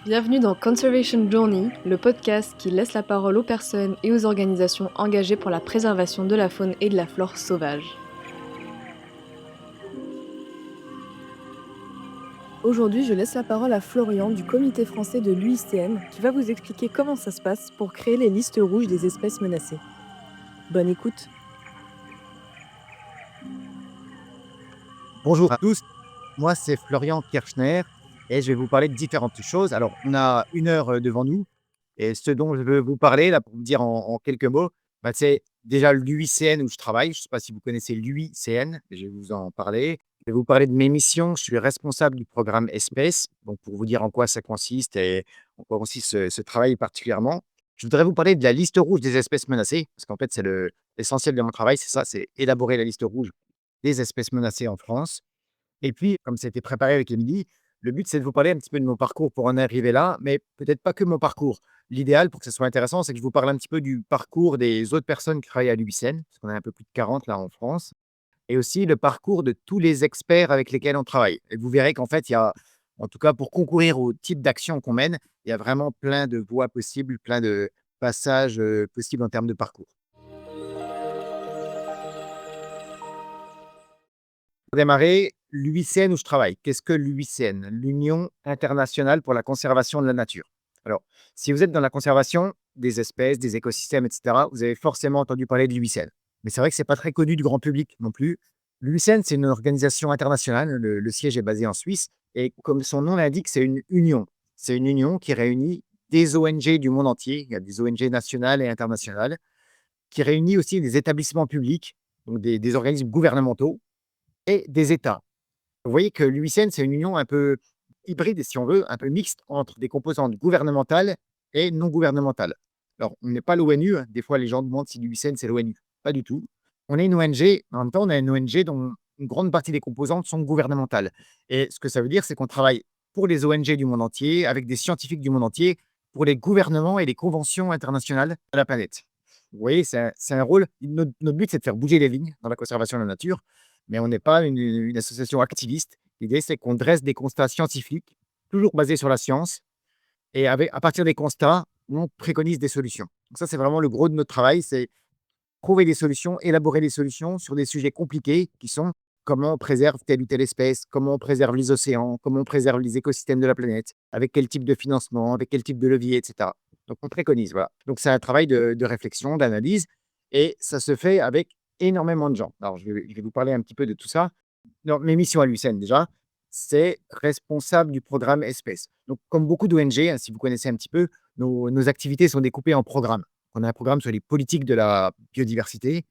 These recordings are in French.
Bienvenue dans Conservation Journey, le podcast qui laisse la parole aux personnes et aux organisations engagées pour la préservation de la faune et de la flore sauvage. Aujourd'hui, je laisse la parole à Florian du comité français de l'UICN qui va vous expliquer comment ça se passe pour créer les listes rouges des espèces menacées. Bonne écoute. Bonjour à tous, moi c'est Florian Kirchner et je vais vous parler de différentes choses. Alors, on a une heure devant nous et ce dont je veux vous parler, là, pour vous dire en quelques mots, c'est déjà l'UICN où je travaille. Je ne sais pas si vous connaissez l'UICN, je vais vous en parler. Je vais vous parler de mes missions. Je suis responsable du programme Espèces, donc pour vous dire en quoi ça consiste et en quoi consiste ce travail particulièrement. Je voudrais vous parler de la liste rouge des espèces menacées, parce qu'en fait, c'est l'essentiel de mon travail, c'est ça, c'est élaborer la liste rouge des espèces menacées en France. Et puis, comme c'était préparé avec Émilie, le but, c'est de vous parler un petit peu de mon parcours pour en arriver là, mais peut-être pas que mon parcours. L'idéal, pour que ce soit intéressant, c'est que je vous parle un petit peu du parcours des autres personnes qui travaillent à l'UICN, parce qu'on a un peu plus de 40 là en France, et aussi le parcours de tous les experts avec lesquels on travaille. Et vous verrez qu'en fait, il y a, en tout cas pour concourir au type d'action qu'on mène, il y a vraiment plein de voies possibles, plein de passages possibles en termes de parcours. Pour démarrer, l'UICN où je travaille. Qu'est-ce que l'UICN? L'Union internationale pour la conservation de la nature. Alors, si vous êtes dans la conservation des espèces, des écosystèmes, etc., vous avez forcément entendu parler de l'UICN. Mais c'est vrai que c'est pas très connu du grand public non plus. L'UICN, c'est une organisation internationale. Le siège est basé en Suisse. Et comme son nom l'indique, c'est une union. C'est une union qui réunit des ONG du monde entier. Il y a des ONG nationales et internationales, qui réunit aussi des établissements publics, donc des organismes gouvernementaux et des États. Vous voyez que l'UICN, c'est une union un peu hybride, si on veut, un peu mixte entre des composantes gouvernementales et non gouvernementales. Alors, on n'est pas l'ONU, hein. Des fois, les gens demandent si l'UICN, c'est l'ONU. Pas du tout. On est une ONG, en même temps, on est une ONG dont une grande partie des composantes sont gouvernementales. Et ce que ça veut dire, c'est qu'on travaille pour les ONG du monde entier, avec des scientifiques du monde entier, pour les gouvernements et les conventions internationales de la planète. Vous voyez, c'est un rôle. Notre but, c'est de faire bouger les lignes dans la conservation de la nature, mais on n'est pas une association activiste. L'idée, c'est qu'on dresse des constats scientifiques, toujours basés sur la science, et à partir des constats, on préconise des solutions. Donc ça, c'est vraiment le gros de notre travail, c'est trouver des solutions, élaborer des solutions sur des sujets compliqués qui sont comment on préserve telle ou telle espèce, comment on préserve les océans, comment on préserve les écosystèmes de la planète, avec quel type de financement, avec quel type de levier, etc. Donc on préconise, voilà. Donc c'est un travail de réflexion, d'analyse, et ça se fait avec énormément de gens. Alors je vais vous parler un petit peu de tout ça. Donc, mes missions à l'UICN, déjà, c'est responsable du programme espèces. Donc, comme beaucoup d'ONG, si vous connaissez un petit peu, nos activités sont découpées en programmes. On a un programme sur les politiques de la biodiversité,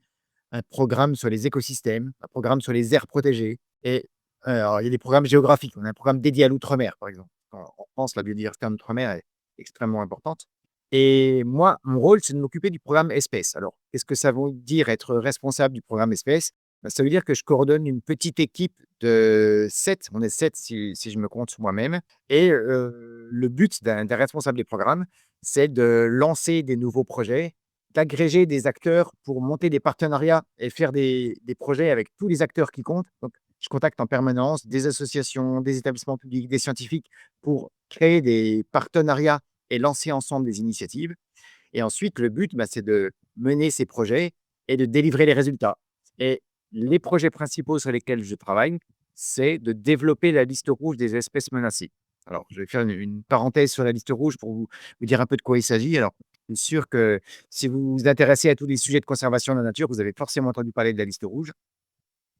un programme sur les écosystèmes, un programme sur les aires protégées. Et alors, il y a des programmes géographiques. On a un programme dédié à l'outre-mer, par exemple. En France, la biodiversité en outre-mer est extrêmement importante. Et moi, mon rôle, c'est de m'occuper du programme espèces. Alors, qu'est-ce que ça veut dire être responsable du programme espèces? Ça veut dire que je coordonne une petite équipe de 7. On est 7 si je me compte sur moi-même. Et le but d'un responsable des programmes, c'est de lancer des nouveaux projets, d'agréger des acteurs pour monter des partenariats et faire des projets avec tous les acteurs qui comptent. Donc, je contacte en permanence des associations, des établissements publics, des scientifiques pour créer des partenariats et lancer ensemble des initiatives. Et ensuite, le but, c'est de mener ces projets et de délivrer les résultats. Et les projets principaux sur lesquels je travaille, c'est de développer la liste rouge des espèces menacées. Alors, je vais faire une parenthèse sur la liste rouge pour vous dire un peu de quoi il s'agit. Alors, je suis sûr que si vous vous intéressez à tous les sujets de conservation de la nature, vous avez forcément entendu parler de la liste rouge.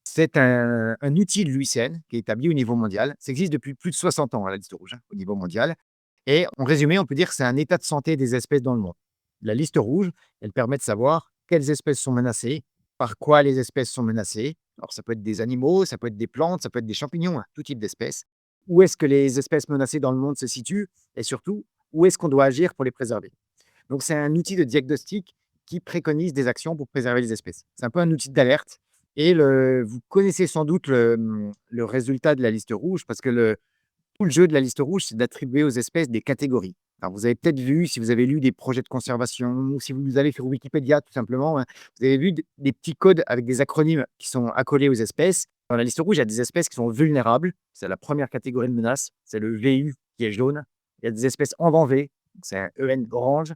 C'est un outil de l'UICN qui est établi au niveau mondial. Ça existe depuis plus de 60 ans, la liste rouge, au niveau mondial. Et en résumé, on peut dire que c'est un état de santé des espèces dans le monde. La liste rouge, elle permet de savoir quelles espèces sont menacées, par quoi les espèces sont menacées. Alors, ça peut être des animaux, ça peut être des plantes, ça peut être des champignons, hein, tout type d'espèces. Où est-ce que les espèces menacées dans le monde se situent et surtout, où est-ce qu'on doit agir pour les préserver. Donc, c'est un outil de diagnostic qui préconise des actions pour préserver les espèces. C'est un peu un outil d'alerte. Et vous connaissez sans doute le résultat de la liste rouge parce que tout le jeu de la liste rouge, c'est d'attribuer aux espèces des catégories. Alors, vous avez peut-être vu, si vous avez lu des projets de conservation ou si vous allez sur Wikipédia, tout simplement, hein, vous avez vu des petits codes avec des acronymes qui sont accolés aux espèces. Dans la liste rouge, il y a des espèces qui sont vulnérables. C'est la première catégorie de menace. C'est le VU qui est jaune. Il y a des espèces en danger, c'est un EN orange,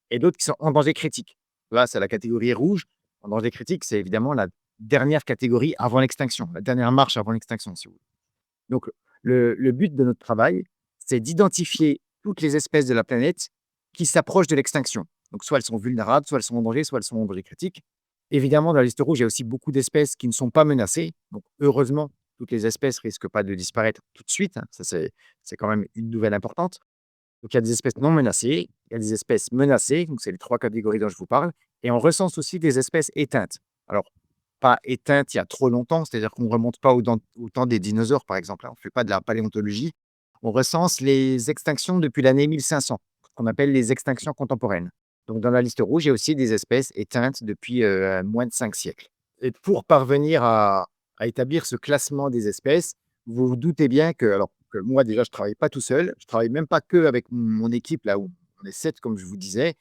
et d'autres qui sont en danger critique. Là, c'est la catégorie rouge. En danger critique, c'est évidemment la dernière catégorie avant l'extinction, la dernière marche avant l'extinction, si vous voulez. Donc, le but de notre travail, c'est d'identifier toutes les espèces de la planète qui s'approchent de l'extinction. Donc, soit elles sont vulnérables, soit elles sont en danger, soit elles sont en danger critique. Évidemment, dans la liste rouge, il y a aussi beaucoup d'espèces qui ne sont pas menacées. Donc, heureusement, toutes les espèces risquent pas de disparaître tout de suite, hein. Ça, c'est quand même une nouvelle importante. Donc, il y a des espèces non menacées, il y a des espèces menacées, donc c'est les 3 catégories dont je vous parle, et on recense aussi des espèces éteintes. Alors, pas éteintes il y a trop longtemps, c'est-à-dire qu'on ne remonte pas au temps des dinosaures, par exemple, hein, on ne fait pas de la paléontologie. On recense les extinctions depuis l'année 1500, qu'on appelle les extinctions contemporaines. Donc, dans la liste rouge, il y a aussi des espèces éteintes depuis moins de 5 siècles. Et pour parvenir à établir ce classement des espèces, vous vous doutez bien que, alors, que moi, déjà, je ne travaille pas tout seul. Je ne travaille même pas que avec mon équipe, là où on est 7, comme je vous disais.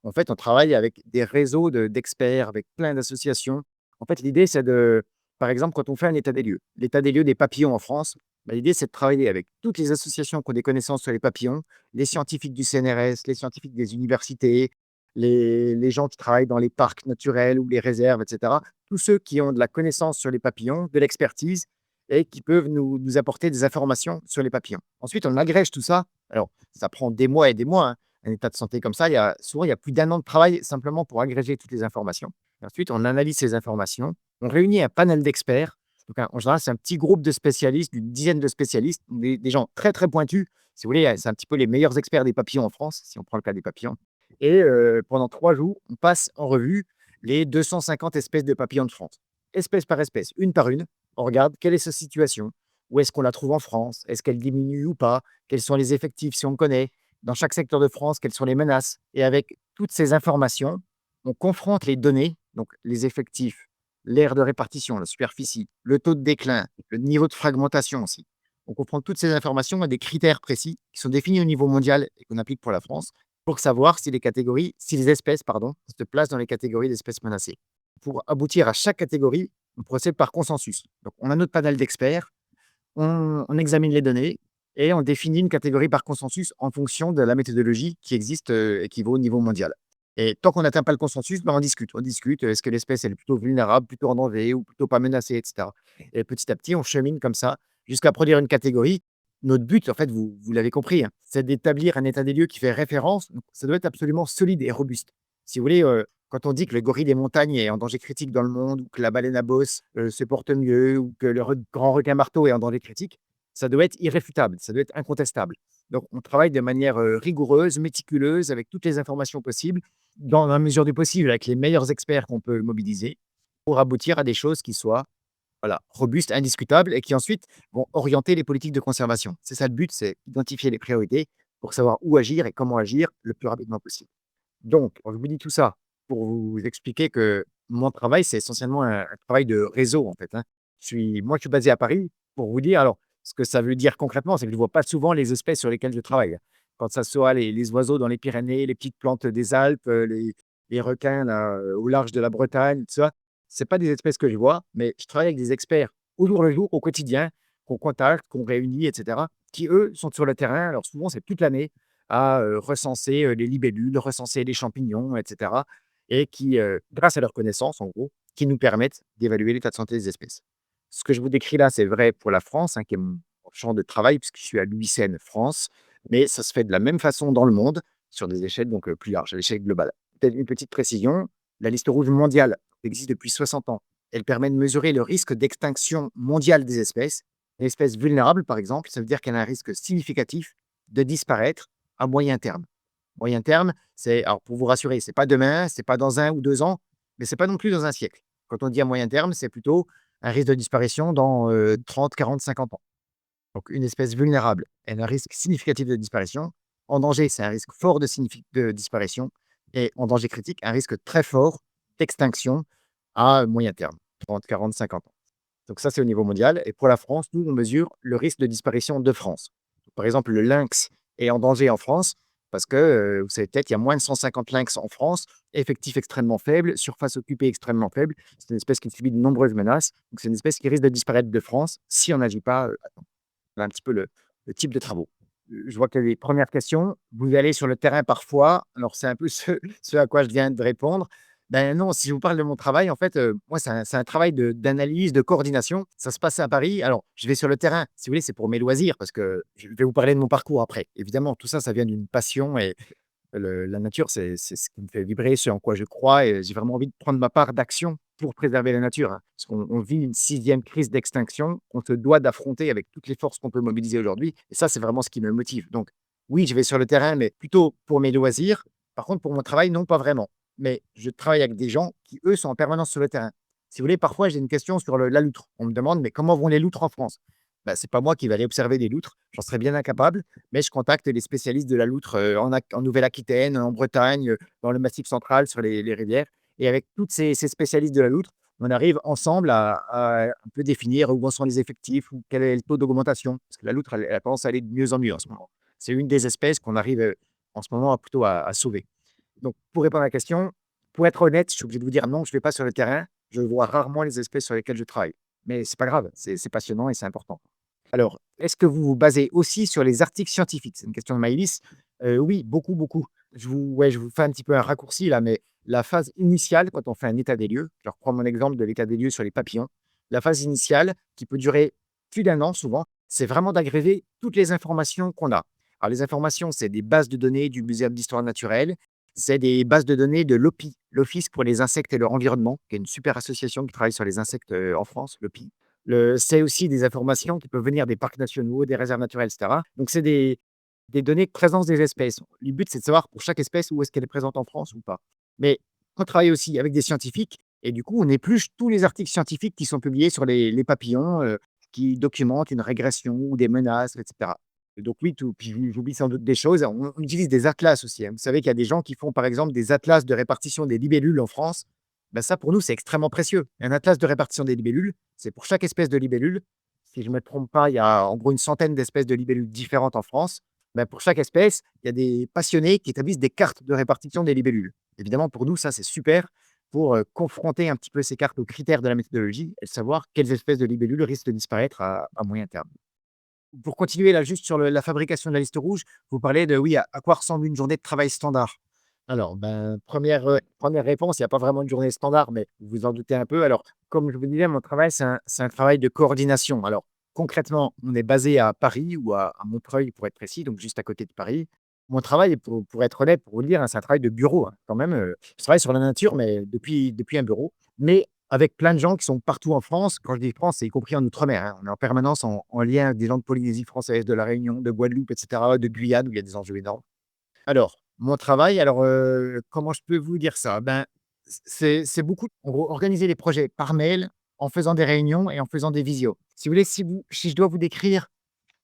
En fait, on travaille avec des réseaux d'experts, avec plein d'associations. En fait, l'idée, c'est de, par exemple, quand on fait un l'état des lieux des papillons en France, bah, l'idée, c'est de travailler avec toutes les associations qui ont des connaissances sur les papillons, les scientifiques du CNRS, les scientifiques des universités, les gens qui travaillent dans les parcs naturels ou les réserves, etc. Tous ceux qui ont de la connaissance sur les papillons, de l'expertise, et qui peuvent nous apporter des informations sur les papillons. Ensuite, on agrège tout ça. Alors, ça prend des mois et des mois, hein. Un état de santé comme ça, souvent, il y a plus d'1 an de travail simplement pour agréger toutes les informations. Et ensuite, on analyse ces informations. On réunit un panel d'experts. Donc, en général, c'est un petit groupe de spécialistes, d'une dizaine de spécialistes, des gens très, très pointus. Si vous voulez, c'est un petit peu les meilleurs experts des papillons en France, si on prend le cas des papillons. Et pendant 3 jours, on passe en revue les 250 espèces de papillons de France, espèce par espèce, une par une. On regarde quelle est sa situation, où est-ce qu'on la trouve en France, est-ce qu'elle diminue ou pas, quels sont les effectifs si on connaît, dans chaque secteur de France, quelles sont les menaces. Et avec toutes ces informations, on confronte les données, donc les effectifs, l'aire de répartition, la superficie, le taux de déclin, le niveau de fragmentation aussi. On confronte toutes ces informations à des critères précis qui sont définis au niveau mondial et qu'on applique pour la France pour savoir si les espèces, pardon, se placent dans les catégories d'espèces menacées. Pour aboutir à chaque catégorie, on procède par consensus. Donc, on a notre panel d'experts, on examine les données et on définit une catégorie par consensus en fonction de la méthodologie qui existe et qui vaut au niveau mondial. Et tant qu'on n'atteint pas le consensus, ben on discute. On discute, est-ce que l'espèce elle est plutôt vulnérable, plutôt en danger ou plutôt pas menacée, etc. Et petit à petit, on chemine comme ça jusqu'à produire une catégorie. Notre but, en fait, vous l'avez compris, hein, c'est d'établir un état des lieux qui fait référence. Donc, ça doit être absolument solide et robuste. Si vous voulez, quand on dit que le gorille des montagnes est en danger critique dans le monde, ou que la baleine à bosse se porte mieux, ou que le grand requin marteau est en danger critique, ça doit être irréfutable, ça doit être incontestable. Donc, on travaille de manière rigoureuse, méticuleuse, avec toutes les informations possibles, dans la mesure du possible, avec les meilleurs experts qu'on peut mobiliser, pour aboutir à des choses qui soient voilà, robustes, indiscutables, et qui ensuite vont orienter les politiques de conservation. C'est ça le but, c'est identifier les priorités pour savoir où agir et comment agir le plus rapidement possible. Donc, je vous dis tout ça pour vous expliquer que mon travail, c'est essentiellement un travail de réseau, en fait, hein. Je suis basé à Paris pour vous dire, alors, ce que ça veut dire concrètement, c'est que je ne vois pas souvent les espèces sur lesquelles je travaille. Quand ça soit les oiseaux dans les Pyrénées, les petites plantes des Alpes, les requins là, au large de la Bretagne, tout ça, c'est pas des espèces que je vois, mais je travaille avec des experts au jour le jour, au quotidien, qu'on contacte, qu'on réunit, et cetera, qui, eux, sont sur le terrain. Alors souvent, c'est toute l'année à recenser les libellules, recenser les champignons, et cetera, et qui, grâce à leurs connaissances, en gros, qui nous permettent d'évaluer l'état de santé des espèces. Ce que je vous décris là, c'est vrai pour la France, hein, qui est mon champ de travail, puisque je suis à l'UICN France, mais ça se fait de la même façon dans le monde, sur des échelles donc plus larges, à l'échelle globale. Peut-être une petite précision, la liste rouge mondiale existe depuis 60 ans. Elle permet de mesurer le risque d'extinction mondiale des espèces. Une espèce vulnérable, par exemple, ça veut dire qu'elle a un risque significatif de disparaître à moyen terme. Moyen terme, c'est, alors pour vous rassurer, c'est pas demain, c'est pas dans 1 ou 2 ans, mais c'est pas non plus dans un siècle. Quand on dit à moyen terme, c'est plutôt un risque de disparition dans 30, 40, 50 ans. Donc une espèce vulnérable, elle a un risque significatif de disparition. En danger, c'est un risque fort de disparition. Et en danger critique, un risque très fort d'extinction à moyen terme, 30, 40, 50 ans. Donc ça, c'est au niveau mondial. Et pour la France, nous, on mesure le risque de disparition de France. Par exemple, le lynx est en danger en France parce que, vous savez peut-être, il y a moins de 150 lynx en France, effectif extrêmement faible, surface occupée extrêmement faible. C'est une espèce qui subit de nombreuses menaces. Donc c'est une espèce qui risque de disparaître de France si on n'agit pas à temps. Voilà un petit peu le type de travaux. je vois que les premières questions, vous allez sur le terrain parfois. Alors, c'est un peu ce à quoi je viens de répondre. Ben non, si je vous parle de mon travail, en fait, moi, c'est un travail d'analyse, de coordination. Ça se passe à Paris. Alors, je vais sur le terrain, si vous voulez, c'est pour mes loisirs parce que je vais vous parler de mon parcours après. Évidemment, tout ça, ça vient d'une passion et la nature, c'est ce qui me fait vibrer, ce en quoi je crois et j'ai vraiment envie de prendre ma part d'action pour préserver la nature, hein. Parce qu'on vit une sixième crise d'extinction qu'on se doit d'affronter avec toutes les forces qu'on peut mobiliser aujourd'hui et ça, c'est vraiment ce qui me motive. Donc oui, je vais sur le terrain, mais plutôt pour mes loisirs. Par contre, pour mon travail, non, pas vraiment. Mais je travaille avec des gens qui, eux, sont en permanence sur le terrain. Si vous voulez, parfois, j'ai une question sur la loutre. On me demande, mais comment vont les loutres en France? Ben, c'est pas moi qui vais aller observer des loutres, j'en serais bien incapable, mais je contacte les spécialistes de la loutre, en Nouvelle-Aquitaine, en Bretagne, dans le Massif central, sur les rivières et avec toutes ces spécialistes de la loutre, on arrive ensemble à un peu définir où en sont les effectifs ou quel est le taux d'augmentation. Parce que la loutre, elle a tendance à aller de mieux en mieux en ce moment. C'est une des espèces qu'on arrive, en ce moment plutôt à sauver. Donc pour répondre à la question, pour être honnête, je suis obligé de vous dire non, je ne vais pas sur le terrain. Je vois rarement les espèces sur lesquelles je travaille. Mais c'est pas grave, c'est passionnant et c'est important. Alors, est-ce que vous vous basez aussi sur les articles scientifiques? C'est une question de Maïlis. Oui, beaucoup, beaucoup. Je vous fais un petit peu un raccourci là, mais la phase initiale, quand on fait un état des lieux, je reprends mon exemple de l'état des lieux sur les papillons. La phase initiale, qui peut durer plus d'un an souvent, c'est vraiment d'agréger toutes les informations qu'on a. Alors, les informations, c'est des bases de données du Muséum d'histoire naturelle, c'est des bases de données de l'OPI, l'Office pour les insectes et leur environnement, qui est une super association qui travaille sur les insectes en France, l'OPI. C'est aussi des informations qui peuvent venir des parcs nationaux, des réserves naturelles, et cetera. Donc, c'est des données de présence des espèces. Le but, c'est de savoir pour chaque espèce où est-ce qu'elle est présente en France ou pas. Mais on travaille aussi avec des scientifiques et du coup, on épluche tous les articles scientifiques qui sont publiés sur les papillons, qui documentent une régression ou des menaces, et cetera. Et donc oui, puis j'oublie sans doute des choses. On utilise des atlas aussi, hein. Vous savez qu'il y a des gens qui font, par exemple, des atlas de répartition des libellules en France. Ben ça, pour nous, c'est extrêmement précieux. Un atlas de répartition des libellules, c'est pour chaque espèce de libellule. Si je ne me trompe pas, il y a en gros une centaine d'espèces de libellules différentes en France. Ben, pour chaque espèce, il y a des passionnés qui établissent des cartes de répartition des libellules. Évidemment, pour nous, ça, c'est super pour confronter un petit peu ces cartes aux critères de la méthodologie et savoir quelles espèces de libellules risquent de disparaître à moyen terme. Pour continuer là, juste sur la fabrication de la liste rouge, vous parlez de oui, à quoi ressemble une journée de travail standard? Alors, ben, première réponse, il n'y a pas vraiment de journée standard, mais vous vous en doutez un peu. Alors, comme je vous disais, mon travail, c'est un travail de coordination. Alors, concrètement, on est basé à Paris ou à Montreuil, pour être précis, donc juste à côté de Paris. Mon travail, pour être honnête, pour vous le dire, hein, c'est un travail de bureau, hein, quand même. Je travaille sur la nature, mais depuis un bureau. Mais avec plein de gens qui sont partout en France. Quand je dis France, c'est y compris en outre-mer, hein. On est en permanence en lien avec des gens de Polynésie française, de La Réunion, de Guadeloupe, et cetera, de Guyane, où il y a des enjeux énormes. Alors, mon travail, comment je peux vous dire ça? Ben, c'est beaucoup en gros, organiser les projets par mail, en faisant des réunions et en faisant des visios. Si vous voulez, si je dois vous décrire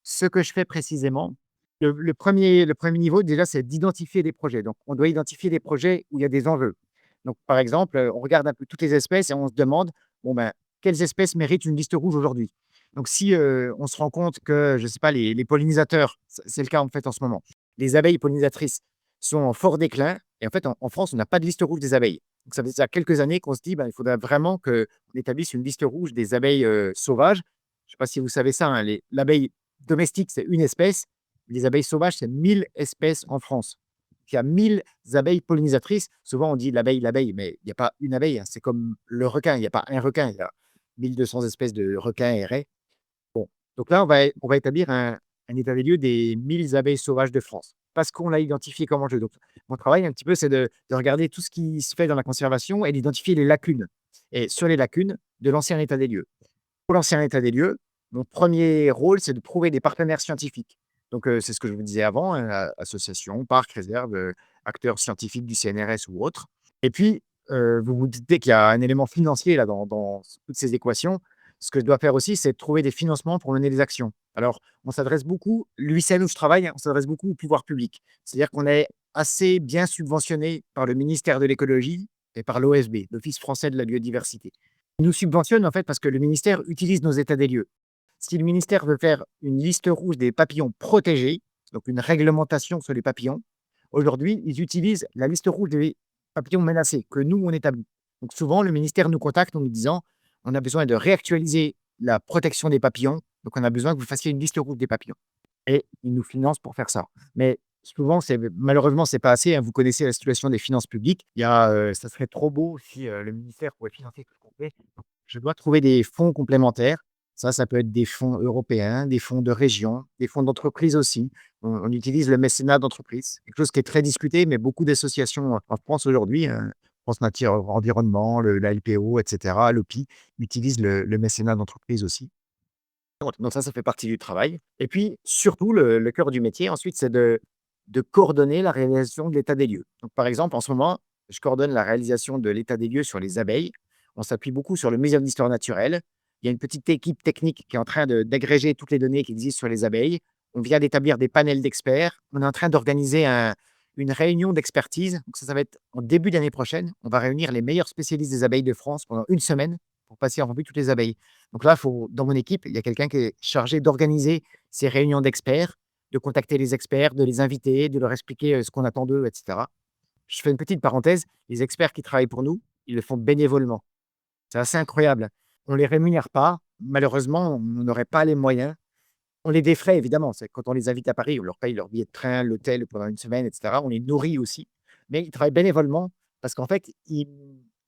ce que je fais précisément, le premier niveau, déjà, c'est d'identifier des projets. Donc, on doit identifier des projets où il y a des enjeux. Donc, par exemple, on regarde un peu toutes les espèces et on se demande, bon, ben, quelles espèces méritent une liste rouge aujourd'hui? Donc, si on se rend compte que, je ne sais pas, les pollinisateurs, c'est le cas en fait en ce moment, les abeilles pollinisatrices sont en fort déclin. Et en fait, en France, on n'a pas de liste rouge des abeilles. Donc, ça fait déjà quelques années qu'on se dit, ben, il faudrait vraiment qu'on établisse une liste rouge des abeilles sauvages. Je ne sais pas si vous savez ça, hein, l'abeille domestique, c'est une espèce. Les abeilles sauvages, c'est 1000 espèces en France. Il y a 1000 abeilles pollinisatrices. Souvent, on dit l'abeille, l'abeille, mais il n'y a pas une abeille, hein. C'est comme le requin. Il n'y a pas un requin. Il y a 1200 espèces de requins et raies. Bon, donc là, on va établir un état des lieux des 1000 abeilles sauvages de France, parce qu'on l'a identifié comme enjeu. Donc, mon travail, un petit peu, c'est de regarder tout ce qui se fait dans la conservation et d'identifier les lacunes. Et sur les lacunes, de lancer un état des lieux. Pour lancer un état des lieux, mon premier rôle, c'est de trouver des partenaires scientifiques. Donc, c'est ce que je vous disais avant, hein, associations, parcs, réserves, acteurs scientifiques du CNRS ou autres. Et puis, vous vous doutez qu'il y a un élément financier là dans toutes ces équations. Ce que je dois faire aussi, c'est de trouver des financements pour mener des actions. Alors, on s'adresse beaucoup, l'UICN où je travaille, hein, on s'adresse beaucoup au pouvoir public. C'est-à-dire qu'on est assez bien subventionné par le ministère de l'écologie et par l'OFB, l'Office français de la biodiversité. Ils nous subventionnent en fait parce que le ministère utilise nos états des lieux. Si le ministère veut faire une liste rouge des papillons protégés, donc une réglementation sur les papillons, aujourd'hui, ils utilisent la liste rouge des papillons menacés que nous, on établit. Donc souvent, le ministère nous contacte en nous disant, on a besoin de réactualiser la protection des papillons, donc on a besoin que vous fassiez une liste rouge des papillons. et ils nous financent pour faire ça. Mais souvent, malheureusement, c'est pas assez, hein. Vous connaissez la situation des finances publiques. Ça serait trop beau si le ministère pouvait financer tout ce qu'on fait. Je dois trouver des fonds complémentaires. Ça peut être des fonds européens, des fonds de région, des fonds d'entreprise aussi. On utilise le mécénat d'entreprise, quelque chose qui est très discuté, mais beaucoup d'associations en France aujourd'hui, France Nature Environnement, la LPO, etc., l'OPI, utilisent le mécénat d'entreprise aussi. Donc ça fait partie du travail. Et puis surtout, le cœur du métier ensuite, c'est de coordonner la réalisation de l'état des lieux. Donc par exemple, en ce moment, je coordonne la réalisation de l'état des lieux sur les abeilles. On s'appuie beaucoup sur le Muséum d'histoire naturelle. Il y a une petite équipe technique qui est en train d'agréger toutes les données qui existent sur les abeilles. On vient d'établir des panels d'experts. On est en train d'organiser une réunion d'expertise. Donc ça va être en début d'année prochaine. On va réunir les meilleurs spécialistes des abeilles de France pendant une semaine pour passer en revue toutes les abeilles. Donc là, dans mon équipe, il y a quelqu'un qui est chargé d'organiser ces réunions d'experts, de contacter les experts, de les inviter, de leur expliquer ce qu'on attend d'eux, etc. Je fais une petite parenthèse, les experts qui travaillent pour nous, ils le font bénévolement. C'est assez incroyable. On ne les rémunère pas. Malheureusement, on n'aurait pas les moyens. On les défraie, évidemment. C'est quand on les invite à Paris, on leur paye leur billet de train, l'hôtel pendant une semaine, etc. On les nourrit aussi. Mais ils travaillent bénévolement parce qu'en fait,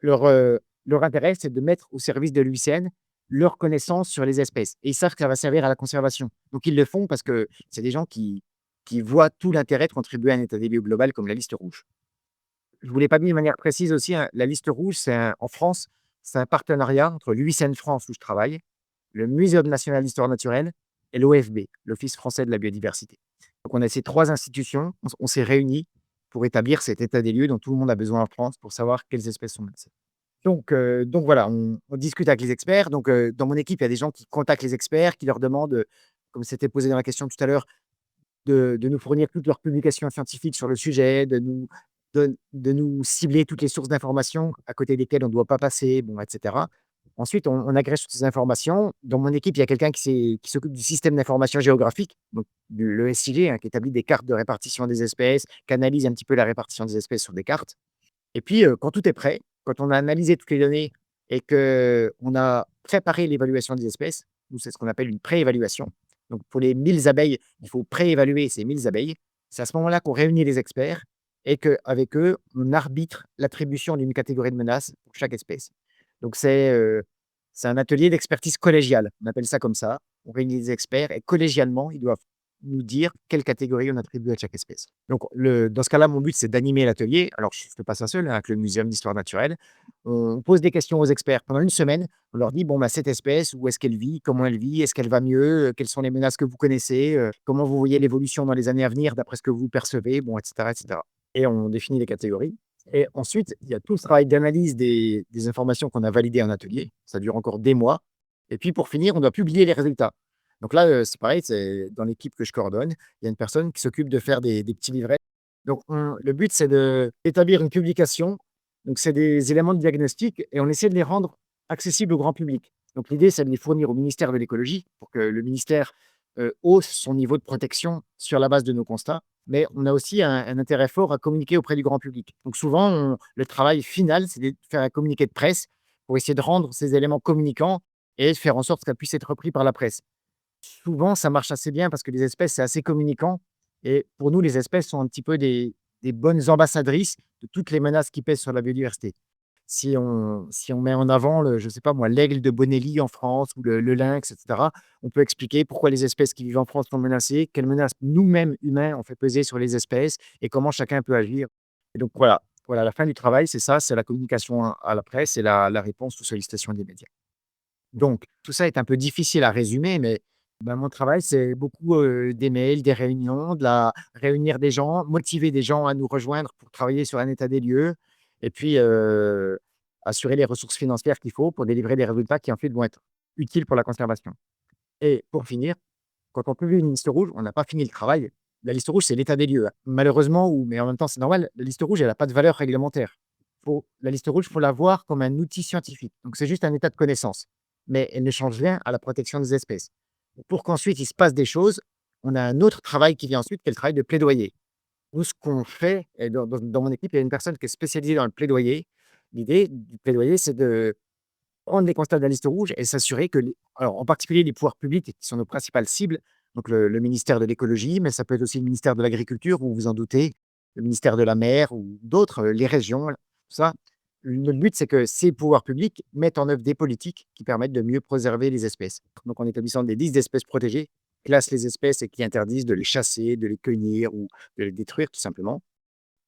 leur, euh, leur intérêt, c'est de mettre au service de l'UICN leur connaissance sur les espèces. Et ils savent que ça va servir à la conservation. Donc, ils le font parce que c'est des gens qui voient tout l'intérêt de contribuer à un état des lieux global comme la liste rouge. Je ne vous l'ai pas mis de manière précise aussi, hein, la liste rouge, en France, c'est un partenariat entre l'UICN France, où je travaille, le Muséum national d'histoire naturelle et l'OFB, l'Office français de la biodiversité. Donc, on a ces 3 institutions, on s'est réunis pour établir cet état des lieux dont tout le monde a besoin en France pour savoir quelles espèces sont menacées. Donc voilà, on discute avec les experts. Donc, dans mon équipe, il y a des gens qui contactent les experts, qui leur demandent, comme c'était posé dans la question tout à l'heure, de nous fournir toutes leurs publications scientifiques sur le sujet, de nous cibler toutes les sources d'informations à côté desquelles on ne doit pas passer, bon, et cetera. Ensuite, on agrège toutes ces informations. Dans mon équipe, il y a quelqu'un qui s'occupe du système d'information géographique, donc le SIG, hein, qui établit des cartes de répartition des espèces, qui analyse un petit peu la répartition des espèces sur des cartes. Et puis, quand tout est prêt, quand on a analysé toutes les données et qu'on a préparé l'évaluation des espèces, nous, c'est ce qu'on appelle une pré-évaluation. Donc, pour les 1000 abeilles, il faut pré-évaluer ces 1000 abeilles. C'est à ce moment-là qu'on réunit les experts et qu'avec eux, on arbitre l'attribution d'une catégorie de menace pour chaque espèce. Donc, c'est un atelier d'expertise collégiale. On appelle ça comme ça. On réunit les experts et collégialement, ils doivent nous dire quelle catégorie on attribue à chaque espèce. Donc, dans ce cas-là, mon but, c'est d'animer l'atelier. Alors, je ne fais pas ça seul, hein, avec le Muséum d'histoire naturelle. On pose des questions aux experts pendant une semaine. On leur dit, bon, bah, cette espèce, où est-ce qu'elle vit, comment elle vit, est-ce qu'elle va mieux, quelles sont les menaces que vous connaissez, comment vous voyez l'évolution dans les années à venir d'après ce que vous percevez, bon, etc., etc. Et on définit les catégories. Et ensuite, il y a tout ce travail d'analyse des informations qu'on a validées en atelier. Ça dure encore des mois. Et puis, pour finir, on doit publier les résultats. Donc là, c'est pareil, c'est dans l'équipe que je coordonne, il y a une personne qui s'occupe de faire des petits livrets. Donc le but, c'est d'établir une publication. Donc c'est des éléments de diagnostic et on essaie de les rendre accessibles au grand public. Donc l'idée, c'est de les fournir au ministère de l'écologie pour que le ministère, hausse son niveau de protection sur la base de nos constats. Mais on a aussi un intérêt fort à communiquer auprès du grand public. Donc souvent, le travail final, c'est de faire un communiqué de presse pour essayer de rendre ces éléments communicants et de faire en sorte que ça puisse être repris par la presse. Souvent, ça marche assez bien parce que les espèces, c'est assez communicant et pour nous, les espèces sont un petit peu des bonnes ambassadrices de toutes les menaces qui pèsent sur la biodiversité. Si on met en avant je ne sais pas moi, l'aigle de Bonelli en France ou le lynx, et cetera, on peut expliquer pourquoi les espèces qui vivent en France sont menacées, quelles menaces nous-mêmes, humains, on fait peser sur les espèces et comment chacun peut agir. Et donc voilà, la fin du travail, c'est ça, c'est la communication à la presse et la réponse aux sollicitations des médias. Donc, tout ça est un peu difficile à résumer, mais mon travail, c'est beaucoup, des mails, des réunions, réunir des gens, motiver des gens à nous rejoindre pour travailler sur un état des lieux et puis, assurer les ressources financières qu'il faut pour délivrer des résultats qui ensuite vont être utiles pour la conservation. Et pour finir, quand on publie une liste rouge, on n'a pas fini le travail. La liste rouge, c'est l'état des lieux, hein. Malheureusement mais en même temps, c'est normal, la liste rouge, elle a pas de valeur réglementaire. La liste rouge, il faut la voir comme un outil scientifique. Donc, c'est juste un état de connaissance, mais elle ne change rien à la protection des espèces. Pour qu'ensuite il se passe des choses, on a un autre travail qui vient ensuite, qui est le travail de plaidoyer. Nous, ce qu'on fait, et dans mon équipe, il y a une personne qui est spécialisée dans le plaidoyer. L'idée du plaidoyer, c'est de prendre les constats de la liste rouge et s'assurer que, alors en particulier les pouvoirs publics, qui sont nos principales cibles, donc le ministère de l'écologie, mais ça peut être aussi le ministère de l'agriculture, vous vous en doutez, le ministère de la mer ou d'autres, les régions, voilà, tout ça. Notre but, c'est que ces pouvoirs publics mettent en œuvre des politiques qui permettent de mieux préserver les espèces. Donc en établissant des listes d'espèces protégées, classent les espèces et qui interdisent de les chasser, de les cueillir ou de les détruire tout simplement.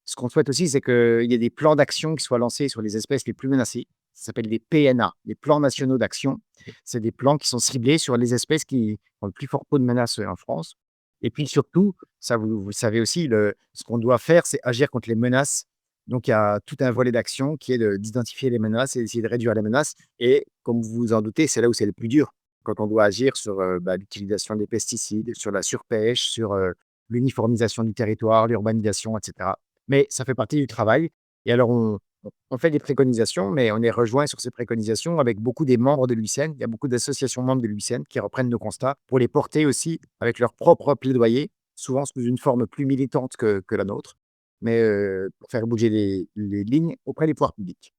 Ce qu'on souhaite aussi, c'est qu'il y ait des plans d'action qui soient lancés sur les espèces les plus menacées. Ça s'appelle des PNA, les plans nationaux d'action. C'est des plans qui sont ciblés sur les espèces qui ont le plus fort taux de menace en France. Et puis surtout, ça vous le savez aussi, ce qu'on doit faire, c'est agir contre les menaces. Donc il y a tout un volet d'action qui est d'identifier les menaces et d'essayer de réduire les menaces. Et comme vous vous en doutez, c'est là où c'est le plus dur, quand on doit agir sur l'utilisation des pesticides, sur la surpêche, sur l'uniformisation du territoire, l'urbanisation, etc. Mais ça fait partie du travail et alors on fait des préconisations, mais on est rejoint sur ces préconisations avec beaucoup des membres de l'UICN. Il y a beaucoup d'associations membres de l'UICN qui reprennent nos constats pour les porter aussi avec leur propre plaidoyer, souvent sous une forme plus militante que la nôtre, mais pour faire bouger les lignes auprès des pouvoirs publics.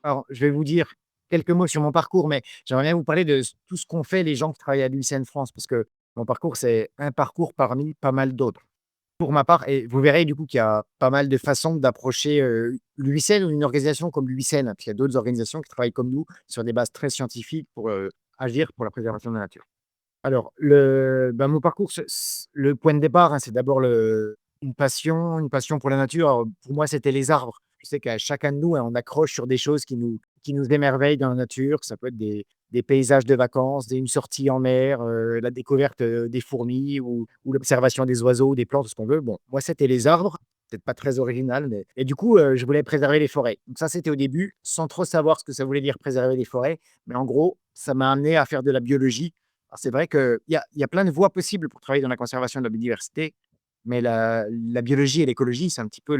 Alors, je vais vous dire quelques mots sur mon parcours, mais j'aimerais bien vous parler de tout ce qu'ont fait les gens qui travaillent à l'UICN France, parce que mon parcours, c'est un parcours parmi pas mal d'autres. Pour ma part, et vous verrez du coup qu'il y a pas mal de façons d'approcher l'UICN ou une organisation comme l'UICN, puis il y a d'autres organisations qui travaillent comme nous sur des bases très scientifiques pour agir pour la préservation de la nature. Alors, mon parcours, le point de départ, hein, c'est d'abord une passion pour la nature. Alors, pour moi, c'était les arbres. Je sais qu'à chacun de nous, hein, on accroche sur des choses qui nous émerveillent dans la nature. Ça peut être des paysages de vacances, une sortie en mer, la découverte des fourmis ou l'observation des oiseaux, des plantes, ce qu'on veut. Bon, moi, c'était les arbres. Peut-être pas très original, mais... Et du coup, je voulais préserver les forêts. Donc ça, c'était au début, sans trop savoir ce que ça voulait dire préserver les forêts. Mais en gros, ça m'a amené à faire de la biologie. Alors c'est vrai qu'il y a plein de voies possibles pour travailler dans la conservation de la biodiversité, mais la biologie et l'écologie, c'est un petit peu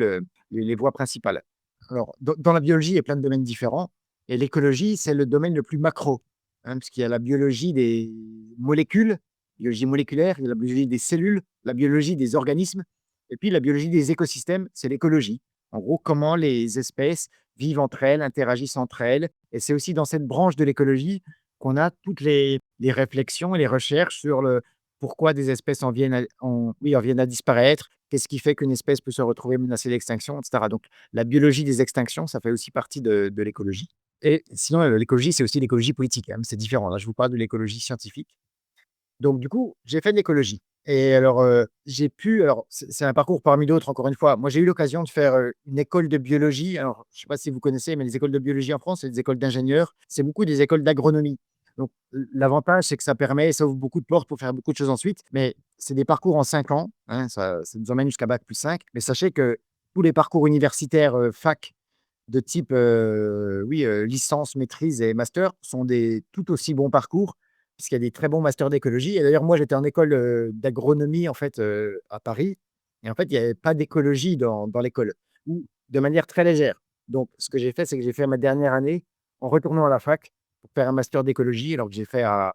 les voies principales. Alors, dans la biologie, il y a plein de domaines différents et l'écologie, c'est le domaine le plus macro, hein, puisqu'il y a la biologie des molécules, biologie moléculaire, il y a la biologie des cellules, la biologie des organismes et puis la biologie des écosystèmes, c'est l'écologie. En gros, comment les espèces vivent entre elles, interagissent entre elles et c'est aussi dans cette branche de l'écologie qu'on a toutes les réflexions et les recherches sur le pourquoi des espèces en viennent à disparaître, qu'est-ce qui fait qu'une espèce peut se retrouver menacée d'extinction, etc. Donc la biologie des extinctions, ça fait aussi partie de l'écologie. Et sinon, l'écologie, c'est aussi l'écologie politique, hein, c'est différent. Là, je vous parle de l'écologie scientifique. Donc du coup, j'ai fait de l'écologie et alors, c'est un parcours parmi d'autres encore une fois. Moi, j'ai eu l'occasion de faire, une école de biologie. Alors, je ne sais pas si vous connaissez, mais les écoles de biologie en France, c'est des écoles d'ingénieurs. C'est beaucoup des écoles d'agronomie. Donc l'avantage, c'est que ça ouvre beaucoup de portes pour faire beaucoup de choses ensuite, mais c'est des parcours en 5 ans, hein, ça nous emmène jusqu'à bac+5. Mais sachez que tous les parcours universitaires, fac de type, licence, maîtrise et master sont des tout aussi bons parcours, puisqu'il y a des très bons masters d'écologie et d'ailleurs moi j'étais en école, d'agronomie en fait, à Paris et en fait il y avait pas d'écologie dans l'école ou de manière très légère. Donc ce que j'ai fait, c'est que j'ai fait ma dernière année en retournant à la fac pour faire un master d'écologie alors que j'ai fait à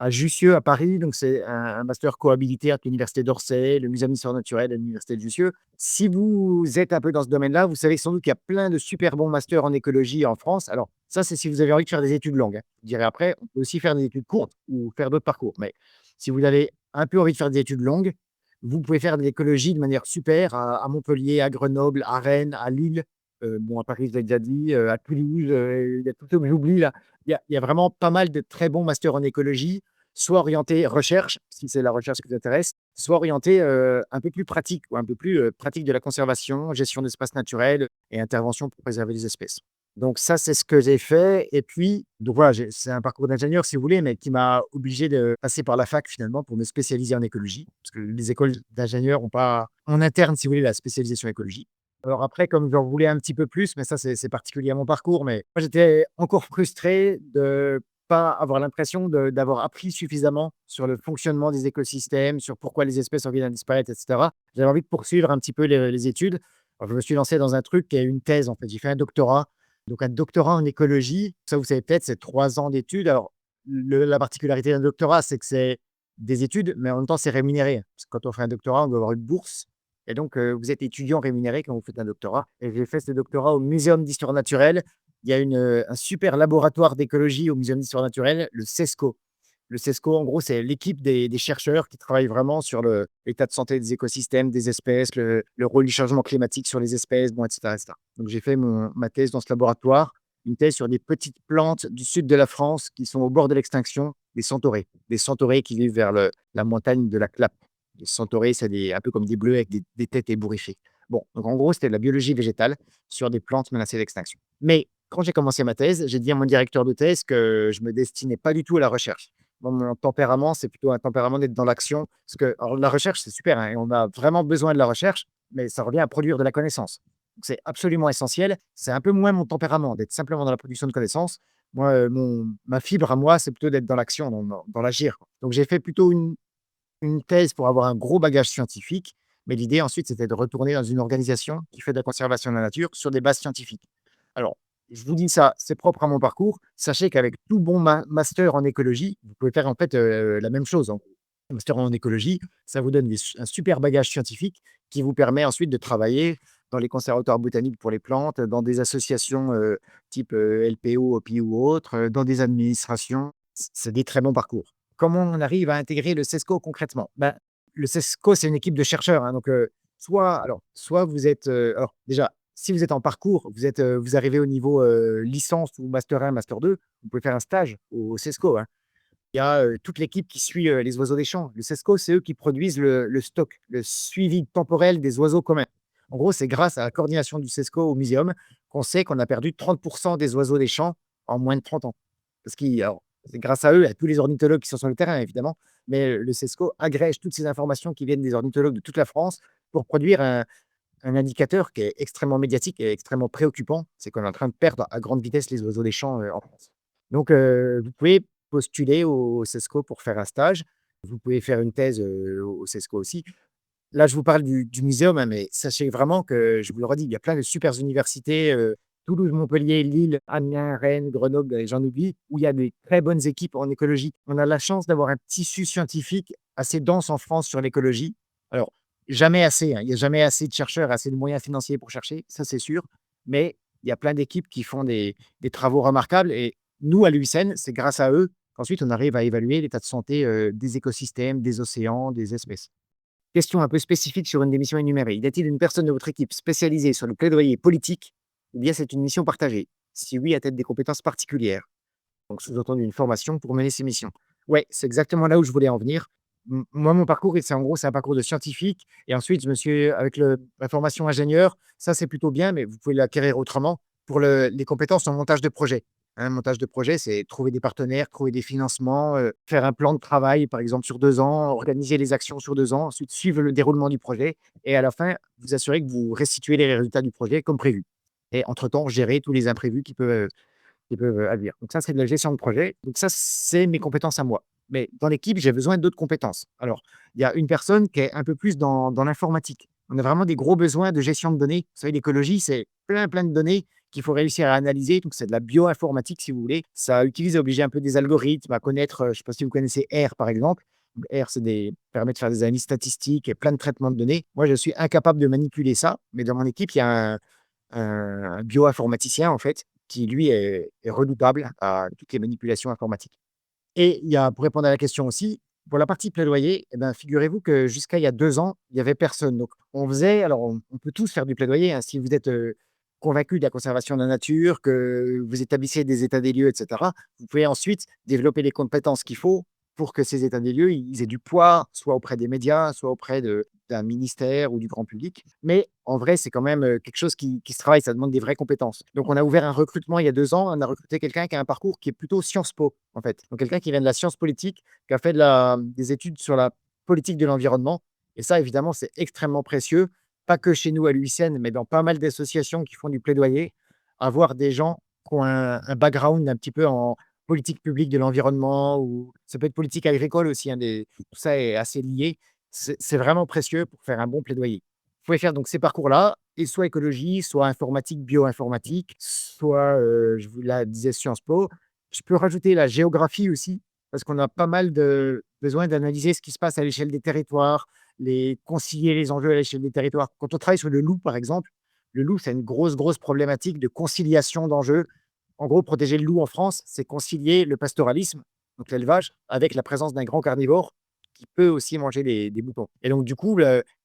Jussieu, à Paris. Donc, c'est un master cohabilité entre l'université d'Orsay, le musée d'histoire naturelle et l'université de Jussieu. Si vous êtes un peu dans ce domaine-là, vous savez sans doute qu'il y a plein de super bons masters en écologie en France. Alors, ça, c'est si vous avez envie de faire des études longues, hein. Je dirais après, on peut aussi faire des études courtes ou faire d'autres parcours. Mais si vous avez un peu envie de faire des études longues, vous pouvez faire de l'écologie de manière super à Montpellier, à Grenoble, à Rennes, à Lille. Bon, à Paris, je l'ai déjà dit, à Toulouse, il y a tout ce que j'oublie là. Il y a vraiment pas mal de très bons masters en écologie, soit orientés recherche, si c'est la recherche qui vous intéresse, soit orientés un peu plus pratique ou un peu plus pratique de la conservation, gestion d'espaces naturels et intervention pour préserver les espèces. Donc ça, c'est ce que j'ai fait. Et puis, donc voilà, c'est un parcours d'ingénieur, si vous voulez, mais qui m'a obligé de passer par la fac finalement pour me spécialiser en écologie, parce que les écoles d'ingénieurs n'ont pas en interne, si vous voulez, la spécialisation écologie. Alors après, comme j'en voulais un petit peu plus, mais ça, c'est particulier à mon parcours, mais moi, j'étais encore frustré de pas avoir l'impression d'avoir appris suffisamment sur le fonctionnement des écosystèmes, sur pourquoi les espèces en viennent à disparaître, et cetera. J'avais envie de poursuivre un petit peu les études. Alors, je me suis lancé dans un truc qui est une thèse, en fait. J'ai fait un doctorat. Donc, un doctorat en écologie, ça, vous savez peut-être, c'est 3 ans d'études. Alors, la particularité d'un doctorat, c'est que c'est des études, mais en même temps, c'est rémunéré. Parce que quand on fait un doctorat, on doit avoir une bourse. Et donc, vous êtes étudiant rémunéré quand vous faites un doctorat. Et j'ai fait ce doctorat au Muséum d'histoire naturelle il y a un super laboratoire d'écologie au Muséum d'histoire naturelle, le CESCO. Le CESCO, en gros, c'est l'équipe des chercheurs qui travaillent vraiment sur l'état de santé des écosystèmes, des espèces, le rôle du changement climatique sur les espèces, bon, etc., etc. Donc, j'ai fait ma thèse dans ce laboratoire, une thèse sur des petites plantes du sud de la France qui sont au bord de l'extinction, des centaurées. Des centaurées qui vivent vers la montagne de la Clappe. Les centaurées, c'est un peu comme des bleus avec des têtes ébouriffées. Bon, donc en gros, c'était de la biologie végétale sur des plantes menacées d'extinction. Mais quand j'ai commencé ma thèse, j'ai dit à mon directeur de thèse que je me destinais pas du tout à la recherche. Moi, mon tempérament, c'est plutôt un tempérament d'être dans l'action. Parce que alors, la recherche, c'est super, hein, et on a vraiment besoin de la recherche, mais ça revient à produire de la connaissance. Donc, c'est absolument essentiel. C'est un peu moins mon tempérament d'être simplement dans la production de connaissances. Moi, ma fibre à moi, c'est plutôt d'être dans l'action, dans l'agir, quoi. Donc, j'ai fait plutôt une thèse pour avoir un gros bagage scientifique. Mais l'idée ensuite, c'était de retourner dans une organisation qui fait de la conservation de la nature sur des bases scientifiques. Alors, je vous dis ça, c'est propre à mon parcours. Sachez qu'avec tout bon master en écologie, vous pouvez faire en fait la même chose, hein. Un master en écologie, ça vous donne un super bagage scientifique qui vous permet ensuite de travailler dans les conservatoires botaniques pour les plantes, dans des associations type LPO, OPI ou autres, dans des administrations. C'est des très bons parcours. Comment on arrive à intégrer le CESCO concrètement? Ben, le CESCO, c'est une équipe de chercheurs, hein, donc soit vous êtes, alors déjà, si vous êtes en parcours, vous arrivez au niveau, licence ou master 1, master 2, vous pouvez faire un stage au CESCO, hein. Il y a, toute l'équipe qui suit, les oiseaux des champs. Le CESCO, c'est eux qui produisent le stock, le suivi temporel des oiseaux communs. En gros, c'est grâce à la coordination du CESCO au muséum qu'on sait qu'on a perdu 30 des oiseaux des champs en moins de 30 ans. Parce qu'ils alors, c'est grâce à eux, à tous les ornithologues qui sont sur le terrain évidemment, mais le CESCO agrège toutes ces informations qui viennent des ornithologues de toute la France pour produire un indicateur qui est extrêmement médiatique et extrêmement préoccupant, c'est qu'on est en train de perdre à grande vitesse les oiseaux des champs, en France. Donc, vous pouvez postuler au CESCO pour faire un stage. Vous pouvez faire une thèse, au CESCO aussi. Là, je vous parle du muséum, hein, mais sachez vraiment que, je vous le redis, il y a plein de super universités, Toulouse, Montpellier, Lille, Amiens, Rennes, Grenoble et j'en oublie, où il y a des très bonnes équipes en écologie. On a la chance d'avoir un tissu scientifique assez dense en France sur l'écologie. Alors, jamais assez, hein, il y a jamais assez de chercheurs, assez de moyens financiers pour chercher, ça c'est sûr, mais il y a plein d'équipes qui font des travaux remarquables et nous, à l'UICN, c'est grâce à eux qu'ensuite on arrive à évaluer l'état de santé, des écosystèmes, des océans, des espèces. Question un peu spécifique sur une des missions énumérées. Y a-t-il une personne de votre équipe spécialisée sur le plaidoyer politique ou bien c'est une mission partagée? Si oui, a-t-elle des compétences particulières? Donc, sous-entendu une formation pour mener ces missions. Ouais, c'est exactement là où je voulais en venir. Moi, mon parcours, c'est en gros, c'est un parcours de scientifique. Et ensuite, je me suis, avec la formation ingénieur, ça c'est plutôt bien, mais vous pouvez l'acquérir autrement pour les compétences en montage de projet. Un montage de projet, c'est trouver des partenaires, trouver des financements, faire un plan de travail, par exemple, sur 2 ans, organiser les actions sur 2 ans, ensuite suivre le déroulement du projet et à la fin, vous assurer que vous restituez les résultats du projet comme prévu. Et entre-temps, gérer tous les imprévus qui peuvent advenir. Donc ça, c'est de la gestion de projet. Donc ça, c'est mes compétences à moi. Mais dans l'équipe, j'ai besoin d'autres compétences. Alors, il y a une personne qui est un peu plus dans l'informatique. On a vraiment des gros besoins de gestion de données. Vous savez, l'écologie, c'est plein, plein de données qu'il faut réussir à analyser. Donc, c'est de la bioinformatique, si vous voulez. Ça utilise et oblige un peu des algorithmes à connaître, je ne sais pas si vous connaissez R, par exemple. Donc, R, permet de faire des analyses statistiques et plein de traitements de données. Moi, je suis incapable de manipuler ça. Mais dans mon équipe, il y a un bioinformaticien, en fait, qui lui est redoutable à toutes les manipulations informatiques. Et il y a pour répondre à la question aussi, pour la partie plaidoyer, eh ben, figurez-vous que jusqu'à il y a 2 ans, il y avait personne. Donc on faisait alors on peut tous faire du plaidoyer, hein, si vous êtes, convaincus de la conservation de la nature, que vous établissez des états des lieux et cetera, vous pouvez ensuite développer les compétences qu'il faut pour que ces états des lieux, ils aient du poids, soit auprès des médias, soit auprès d'un ministère ou du grand public. Mais en vrai, c'est quand même, quelque chose qui se travaille, ça demande des vraies compétences. Donc on a ouvert un recrutement il y a 2 ans, on a recruté quelqu'un qui a un parcours qui est plutôt Sciences Po, en fait. Donc quelqu'un qui vient de la science politique, qui a fait des études sur la politique de l'environnement et ça évidemment, c'est extrêmement précieux, pas que chez nous à l'UICN, mais dans pas mal d'associations qui font du plaidoyer. Avoir des gens qui ont un background un petit peu en politique publique de l'environnement ou ça peut être politique agricole aussi, hein, tout ça est assez lié. C'est vraiment précieux pour faire un bon plaidoyer. Vous pouvez faire donc ces parcours-là et soit écologie, soit informatique, bioinformatique, soit, je vous la disais Sciences Po. Je peux rajouter la géographie aussi, parce qu'on a pas mal de besoin d'analyser ce qui se passe à l'échelle des territoires, concilier les enjeux à l'échelle des territoires. Quand on travaille sur le loup, par exemple, le loup, c'est une grosse, grosse problématique de conciliation d'enjeux. En gros, protéger le loup en France, c'est concilier le pastoralisme, donc l'élevage, avec la présence d'un grand carnivore qui peut aussi manger des moutons. Et donc, du coup,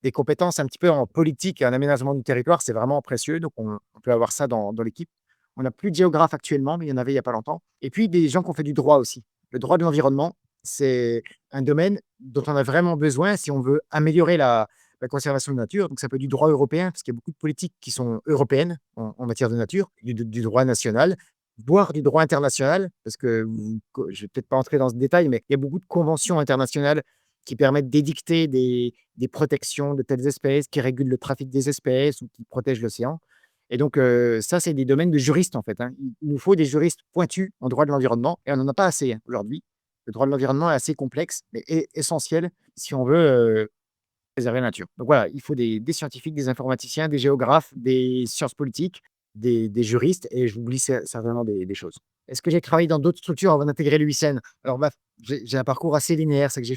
des compétences un petit peu en politique et en aménagement du territoire, c'est vraiment précieux. Donc, on peut avoir ça dans l'équipe. On n'a plus de géographe actuellement, mais il y en avait il n'y a pas longtemps. Et puis, des gens qui ont fait du droit aussi. Le droit de l'environnement, c'est un domaine dont on a vraiment besoin si on veut améliorer la conservation de la nature. Donc, ça peut être du droit européen, parce qu'il y a beaucoup de politiques qui sont européennes en matière de nature, du droit national, voire du droit international, parce que je vais peut-être pas entrer dans ce détail, mais il y a beaucoup de conventions internationales qui permettent d'édicter des protections de telles espèces, qui régulent le trafic des espèces ou qui protègent l'océan. Et donc, ça, c'est des domaines de juristes, en fait, hein. Il nous faut des juristes pointus en droit de l'environnement, et on n'en a pas assez, hein, aujourd'hui. Le droit de l'environnement est assez complexe, mais est essentiel si on veut préserver la nature. Donc voilà, il faut des scientifiques, des informaticiens, des géographes, des sciences politiques, des juristes, et j'oublie certainement des choses. Est-ce que j'ai travaillé dans d'autres structures avant d'intégrer l'UICN? Alors, bah, j'ai un parcours assez linéaire, c'est que j'ai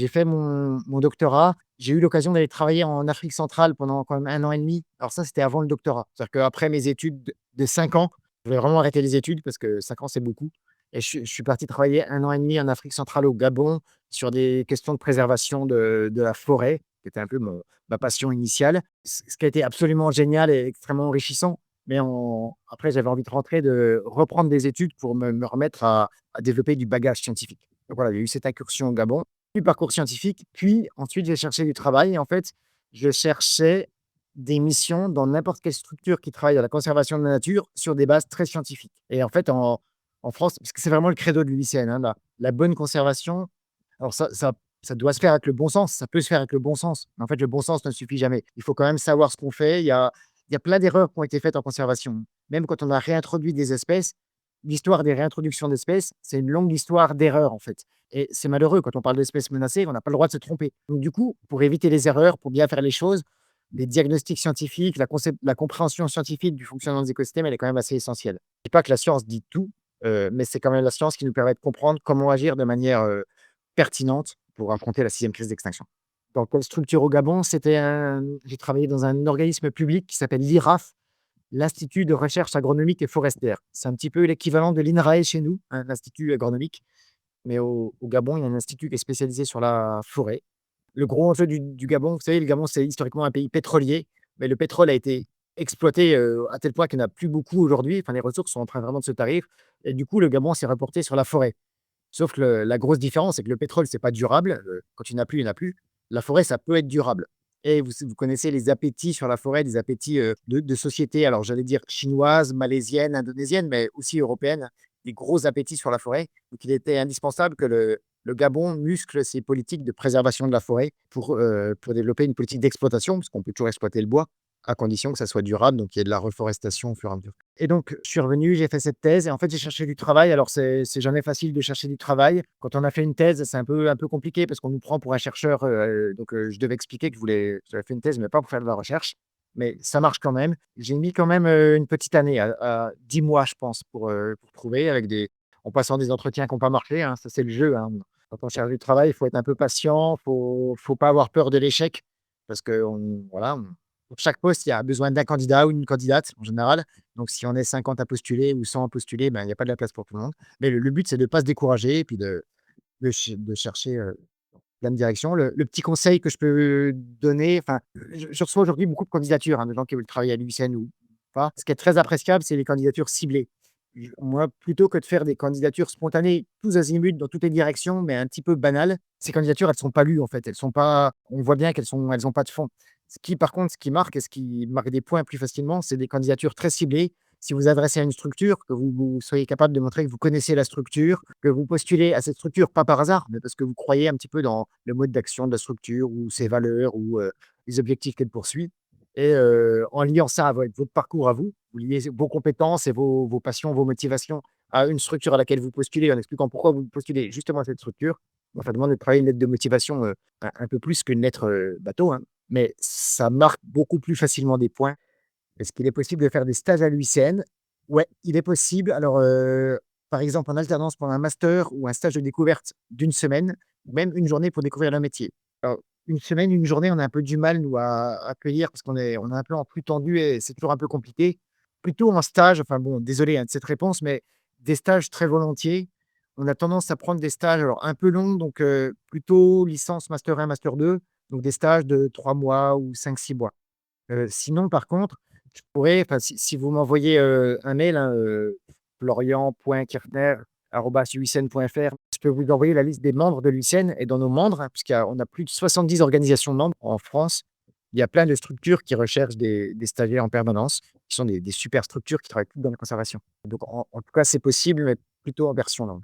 fait mon doctorat, j'ai eu l'occasion d'aller travailler en Afrique centrale pendant quand même 1 an et demi. Alors ça, c'était avant le doctorat. C'est-à-dire qu'après mes études de 5 ans, je voulais vraiment arrêter les études parce que 5 ans, c'est beaucoup. Et je suis parti travailler 1 an et demi en Afrique centrale, au Gabon, sur des questions de préservation de la forêt, qui était un peu ma passion initiale. Ce qui a été absolument génial et extrêmement enrichissant. Mais après, j'avais envie de rentrer, de reprendre des études pour me remettre à développer du bagage scientifique. Donc voilà, il y a eu cette incursion au Gabon, puis parcours scientifique, puis ensuite j'ai cherché du travail. Et en fait, je cherchais des missions dans n'importe quelle structure qui travaille dans la conservation de la nature sur des bases très scientifiques. Et en fait, en France, parce que c'est vraiment le credo de l'UICN, hein, la bonne conservation. Alors ça doit se faire avec le bon sens, ça peut se faire avec le bon sens, mais en fait, le bon sens ne suffit jamais. Il faut quand même savoir ce qu'on fait. Il y a plein d'erreurs qui ont été faites en conservation. Même quand on a réintroduit des espèces, l'histoire des réintroductions d'espèces, c'est une longue histoire d'erreurs, en fait. Et c'est malheureux, quand on parle d'espèces menacées, on n'a pas le droit de se tromper. Donc du coup, pour éviter les erreurs, pour bien faire les choses, les diagnostics scientifiques, la compréhension scientifique du fonctionnement des écosystèmes, elle est quand même assez essentielle. Je dis pas que la science dit tout, mais c'est quand même la science qui nous permet de comprendre comment agir de manière pertinente pour affronter la 6e crise d'extinction. Dans quelle structure au Gabon? J'ai travaillé dans un organisme public qui s'appelle l'IRAF, l'Institut de recherche agronomique et forestière. C'est un petit peu l'équivalent de l'INRAE chez nous, hein, l'Institut agronomique. Mais au Gabon, il y a un institut qui est spécialisé sur la forêt. Le gros enjeu du Gabon, vous savez, le Gabon, c'est historiquement un pays pétrolier, mais le pétrole a été exploité à tel point qu'il n'y en a plus beaucoup aujourd'hui. Enfin, les ressources sont en train vraiment de se tarir. Et du coup, le Gabon s'est reporté sur la forêt. Sauf que la grosse différence, c'est que le pétrole, c'est pas durable. Quand il n'y en a plus, il n'y en a plus. La forêt, ça peut être durable. Et vous connaissez les appétits sur la forêt, des appétits de sociétés, alors j'allais dire chinoises, malaisiennes, indonésiennes, mais aussi européennes, des gros appétits sur la forêt. Donc il était indispensable que le Gabon muscle ses politiques de préservation de la forêt pour développer une politique d'exploitation, parce qu'on peut toujours exploiter le bois, à condition que ça soit durable, donc il y ait de la reforestation au fur et à mesure. Et donc, je suis revenu, j'ai fait cette thèse et en fait, j'ai cherché du travail. Alors, c'est jamais facile de chercher du travail. Quand on a fait une thèse, c'est un peu compliqué parce qu'on nous prend pour un chercheur. Donc, je devais expliquer que j'avais fait une thèse, mais pas pour faire de la recherche. Mais ça marche quand même. J'ai mis quand même une petite année, à 10 mois, je pense, pour trouver, en passant des entretiens qui n'ont pas marché, hein. Ça, c'est le jeu, hein. Quand on cherche du travail, il faut être un peu patient, faut pas avoir peur de l'échec parce que voilà, pour chaque poste, il y a besoin d'un candidat ou une candidate en général. Donc, si on est 50 à postuler ou 100 à postuler, ben, il y a pas de la place pour tout le monde. Mais le but, c'est de ne pas se décourager et puis de chercher plein de directions. Le petit conseil que je peux donner, enfin, je reçois aujourd'hui beaucoup de candidatures, hein, de gens qui veulent travailler à l'UICN ou pas. Ce qui est très appréciable, c'est les candidatures ciblées. Moi, plutôt que de faire des candidatures spontanées, tous azimuts, dans toutes les directions, mais un petit peu banales, ces candidatures, elles ne sont pas lues, en fait. Elles sont pas, on voit bien elles ont pas de fond. Par contre, ce qui marque et ce qui marque des points plus facilement, c'est des candidatures très ciblées. Si vous adressez à une structure, que vous soyez capable de montrer que vous connaissez la structure, que vous postulez à cette structure, pas par hasard, mais parce que vous croyez un petit peu dans le mode d'action de la structure ou ses valeurs ou les objectifs qu'elle poursuit. Et en liant ça avec votre parcours à vous, vous liez vos compétences et vos passions, vos motivations à une structure à laquelle vous postulez, en expliquant pourquoi vous postulez justement à cette structure. Ça demande de travailler une lettre de motivation un peu plus qu'une lettre bateau, hein, mais ça marque beaucoup plus facilement des points. Est-ce qu'il est possible de faire des stages à l'UICN? Ouais, il est possible. Alors, par exemple, en alternance pendant un master ou un stage de découverte d'une semaine, ou même une journée pour découvrir le métier. Alors, une semaine, une journée, on a un peu du mal, nous, à accueillir parce on est un peu en flux tendu et c'est toujours un peu compliqué. Plutôt en stage, enfin bon, désolé, hein, de cette réponse, mais des stages très volontiers. On a tendance à prendre des stages alors un peu longs, donc plutôt licence master 1, master 2, donc des stages de 3 mois ou 5-6 mois. Sinon par contre, je pourrais enfin si vous m'envoyez, un mail, hein, florian.kirchner@uicn.fr, je peux vous envoyer la liste des membres de l'UICN et dans nos membres, hein, on a plus de 70 organisations de membres en France. Il y a plein de structures qui recherchent des stagiaires en permanence, qui sont des super structures qui travaillent toutes dans la conservation. Donc en tout cas, c'est possible, mais plutôt en version longue.